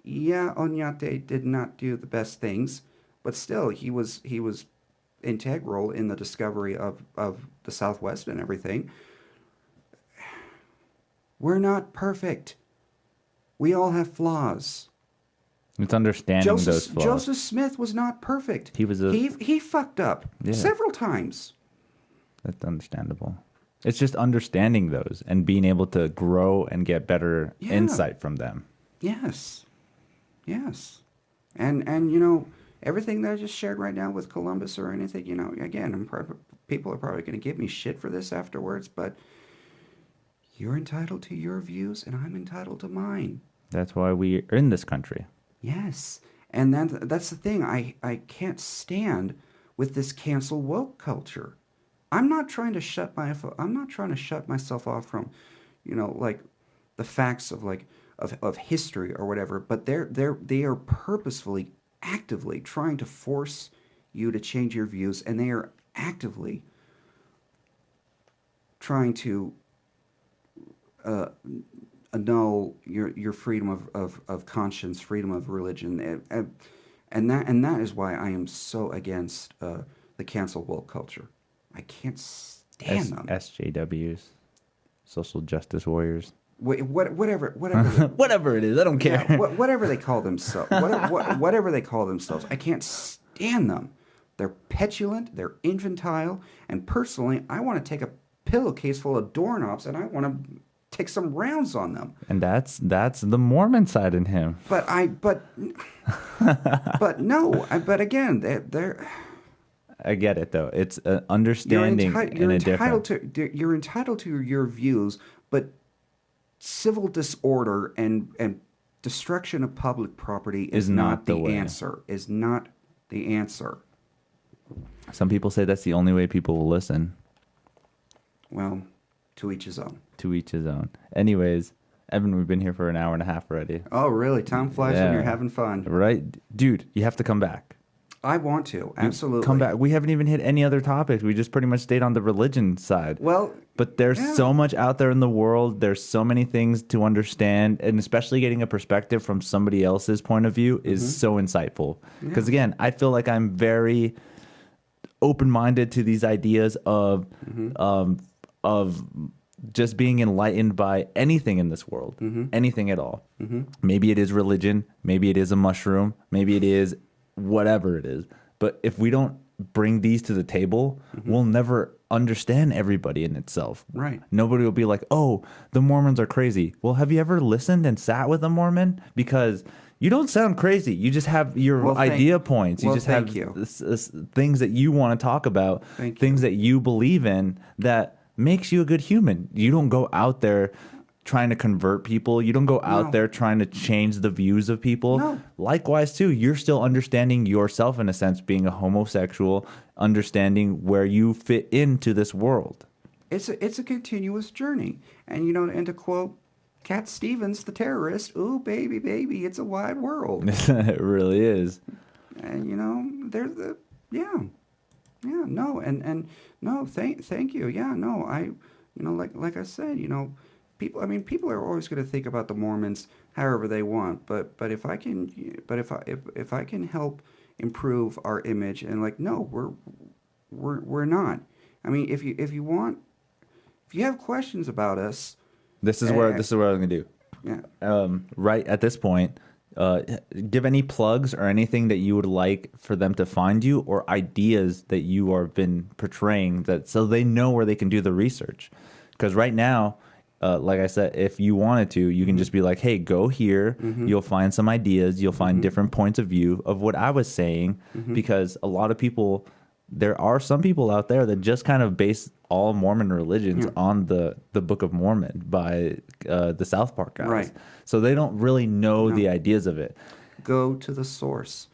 Yeah, Oñate did not do the best things, but still he was integral in the discovery of the Southwest and everything. We're not perfect. We all have flaws. It's understanding those flaws. Joseph Smith was not perfect. He fucked up several times. That's understandable. It's just understanding those and being able to grow and get better insight from them. Yes. Yes. And you know, everything that I just shared right now with Columbus or anything, you know, again, people are probably going to give me shit for this afterwards, but you're entitled to your views and I'm entitled to mine. That's why we are in this country. Yes. And that's the thing. I can't stand with this cancel woke culture. I'm not trying to shut myself off from, you know, like the facts of like of history or whatever, but they are purposefully actively trying to force you to change your views, and they are actively trying to annul your freedom of conscience, freedom of religion, and that is why I am so against the cancel woke culture. I can't stand them. SJWs, social justice warriors. Whatever Whatever it is, I don't care. Yeah, whatever they call themselves, whatever they call themselves, I can't stand them. They're petulant, they're infantile, and personally, I want to take a pillowcase full of doorknobs and I want to take some rounds on them. And that's the Mormon side in him. But but again, they're I get it though. It's understanding you're entitled to your views, but civil disorder and destruction of public property is not the answer. Is not the answer. Some people say that's the only way people will listen. Well, to each his own. To each his own. Anyways, Evan, we've been here for an hour and a half already. Oh, really? Time flies when you're having fun. Right? Dude, you have to come back. I want to. Absolutely. Come back. We haven't even hit any other topics. We just pretty much stayed on the religion side. Well, but there's so much out there in the world. There's so many things to understand, and especially getting a perspective from somebody else's point of view is so insightful. Because again, I feel like I'm very open-minded to these ideas of just being enlightened by anything in this world, anything at all. Maybe it is religion, maybe it is a mushroom, maybe it is whatever it is. But if we don't bring these to the table, we'll never understand everybody in itself. Right. Nobody will be like, oh, the Mormons are crazy. Well, have you ever listened and sat with a Mormon? Because you don't sound crazy. You just have your idea points. You just have things that you want to talk about, things that you believe in that makes you a good human. You don't go out there trying to convert people. You don't go out there trying to change the views of people. No. Likewise, too, you're still understanding yourself in a sense, being a homosexual, understanding where you fit into this world. It's a continuous journey. And, and to quote Cat Stevens, the terrorist, ooh, baby, baby, it's a wide world. It really is. And, there's the, no, and no, thank you. Yeah, no, like I said, people are always going to think about the Mormons however they want, but if I can help improve our image, and no, we're not. I mean, if you have questions about us, this is what I'm going to do. Yeah. Right at this point, give any plugs or anything that you would like for them to find you, or ideas that you have been portraying, so they know where they can do the research. Because right now, like I said, if you wanted to, you can just be like, hey, go here. You'll find some ideas. You'll find different points of view of what I was saying. Because a lot of people, there are some people out there that just kind of base all Mormon religions on the Book of Mormon by the South Park guys. Right. So they don't really know the ideas of it. Go to the source.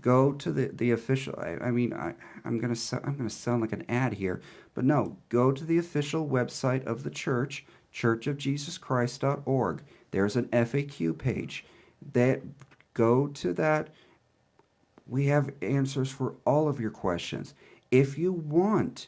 Go to the official. I'm gonna sound like an ad here, but no. Go to the official website of the church, churchofjesuschrist.org. There's an FAQ page. Go to that. We have answers for all of your questions. If you want,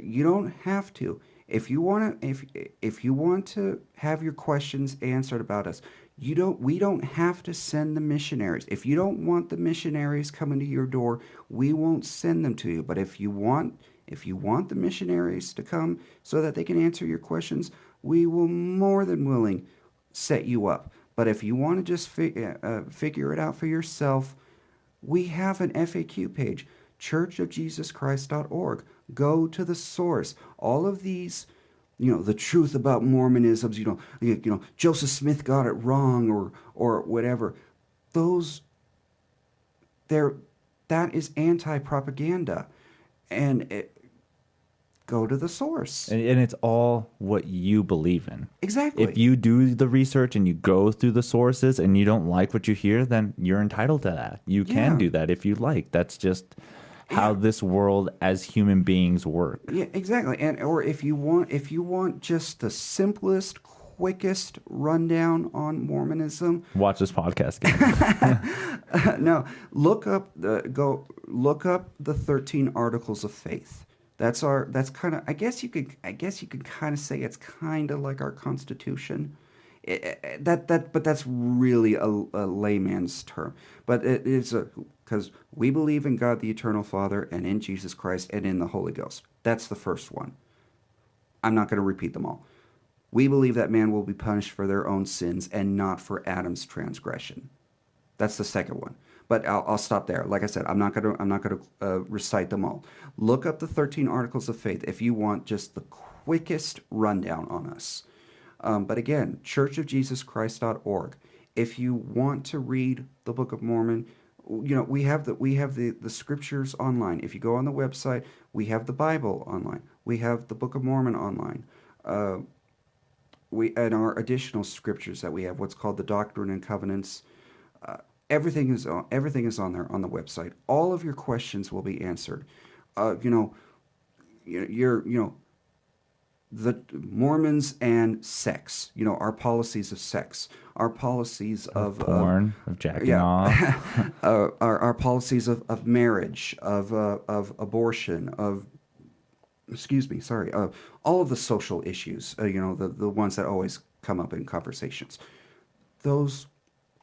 you don't have to. If you want to have your questions answered about us, we don't have to send the missionaries. If you don't want the missionaries coming to your door, we won't send them to you. But if you want the missionaries to come so that they can answer your questions, we will more than willing set you up. But if you want to just figure it out for yourself, we have an FAQ page, churchofjesuschrist.org. Go to the source. All of these, the truth about Mormonisms, Joseph Smith got it wrong or whatever. That is anti-propaganda. And go to the source. And it's all what you believe in. Exactly. If you do the research and you go through the sources and you don't like what you hear, then you're entitled to that. You can do that if you like. That's just how this world as human beings work. Yeah, exactly. Or if you want just the simplest, quickest rundown on Mormonism, watch this podcast again. No, look up the 13 Articles of Faith. That's kind of, I guess you could kind of say it's kind of like our Constitution. But that's really a layman's term. But it is because we believe in God the Eternal Father and in Jesus Christ and in the Holy Ghost. That's the first one. I'm not going to repeat them all. We believe that man will be punished for their own sins and not for Adam's transgression. That's the second one. But I'll stop there. Like I said, I'm not gonna recite them all. Look up the 13 Articles of Faith if you want just the quickest rundown on us. But again, churchofjesuschrist.org. If you want to read the Book of Mormon, we have the scriptures online. If you go on the website, we have the Bible online. We have the Book of Mormon online. We and our additional scriptures that we have, what's called the Doctrine and Covenants. Everything is on there on the website. All of your questions will be answered. The Mormons and sex. Our policies of sex, our policies of porn, of jacking off, our policies of marriage, of abortion, of all of the social issues. The ones that always come up in conversations. Those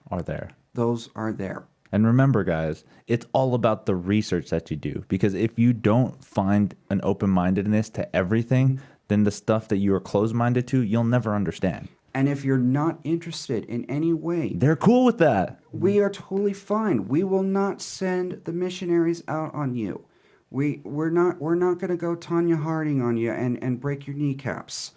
are there. Those are there. And remember, guys, it's all about the research that you do. Because if you don't find an open-mindedness to everything, then the stuff that you are closed-minded to, you'll never understand. And if you're not interested in any way, they're cool with that. We are totally fine. We will not send the missionaries out on you. We're not going to go Tanya Harding on you and break your kneecaps.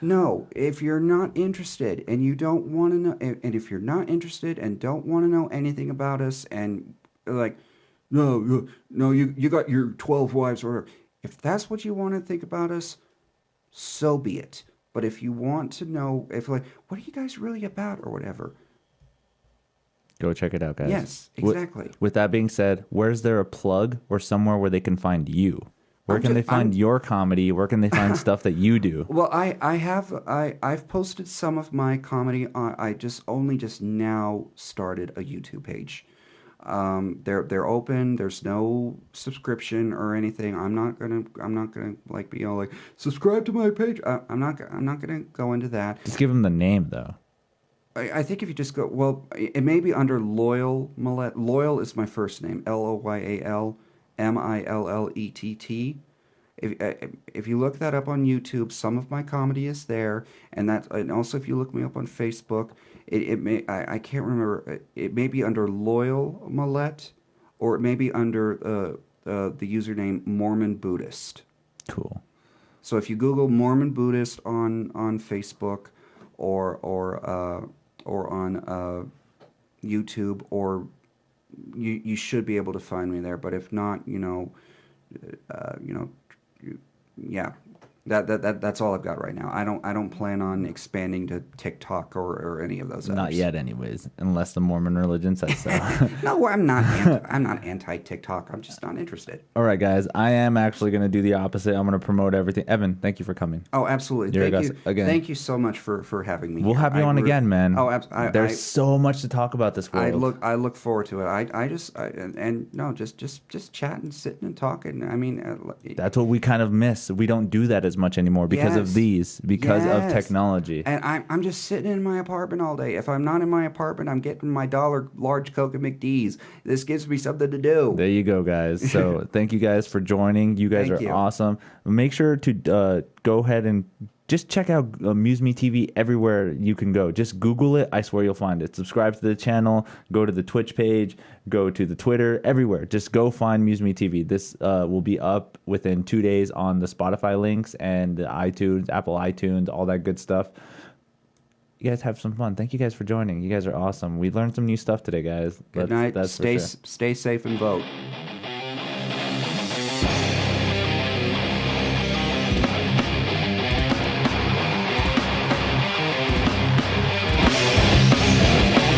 No, if you're not interested and you don't want to know, and if you're not interested and don't want to know anything about us, and no, you got your 12 wives or whatever. If that's what you want to think about us, so be it. But if you want to know, what are you guys really about or whatever? Go check it out, guys. Yes, exactly. With that being said, where's there a plug or somewhere where they can find you? Where can they find your comedy? Where can they find stuff that you do? Well, I've posted some of my comedy. I just now started a YouTube page. They're open. There's no subscription or anything. I'm not gonna be subscribe to my page. I'm not gonna go into that. Just give them the name though. I think if you just go, it may be under Loyal Millett. Loyal is my first name. Loyal Millett. If you look that up on YouTube, some of my comedy is there, and also if you look me up on Facebook, I can't remember. It may be under Loyal Millett, or it may be under the username Mormon Buddhist. Cool. So if you Google Mormon Buddhist on Facebook, or on YouTube, or you should be able to find me there. But if not, yeah, that's all I've got right now. I don't plan on expanding to TikTok or any of those others. Not yet, anyways, unless the Mormon religion says so. No, I'm not anti TikTok. I'm just not interested. All right, guys, I am actually going to do the opposite. I'm going to promote everything. Evan, thank you for coming. Oh, absolutely. Thank you again. Thank you so much for having me. We'll have you on again, man. Oh, absolutely. There's so much to talk about this world. I look forward to it. Just chatting, sitting and talking. I mean, that's what we kind of miss. We don't do that as much anymore because of of technology. And I'm just sitting in my apartment all day. If I'm not in my apartment, I'm getting my $1 large Coke and McD's. This gives me something to do. There you go, guys. So thank you guys for joining. You guys are awesome. Make sure to go ahead and just check out MuseMe TV everywhere you can go. Just Google it. I swear you'll find it. Subscribe to the channel. Go to the Twitch page. Go to the Twitter. Everywhere. Just go find MuseMe TV. This will be up within 2 days on the Spotify links and the iTunes, Apple iTunes, all that good stuff. You guys have some fun. Thank you guys for joining. You guys are awesome. We learned some new stuff today, guys. Good night. Stay safe and vote.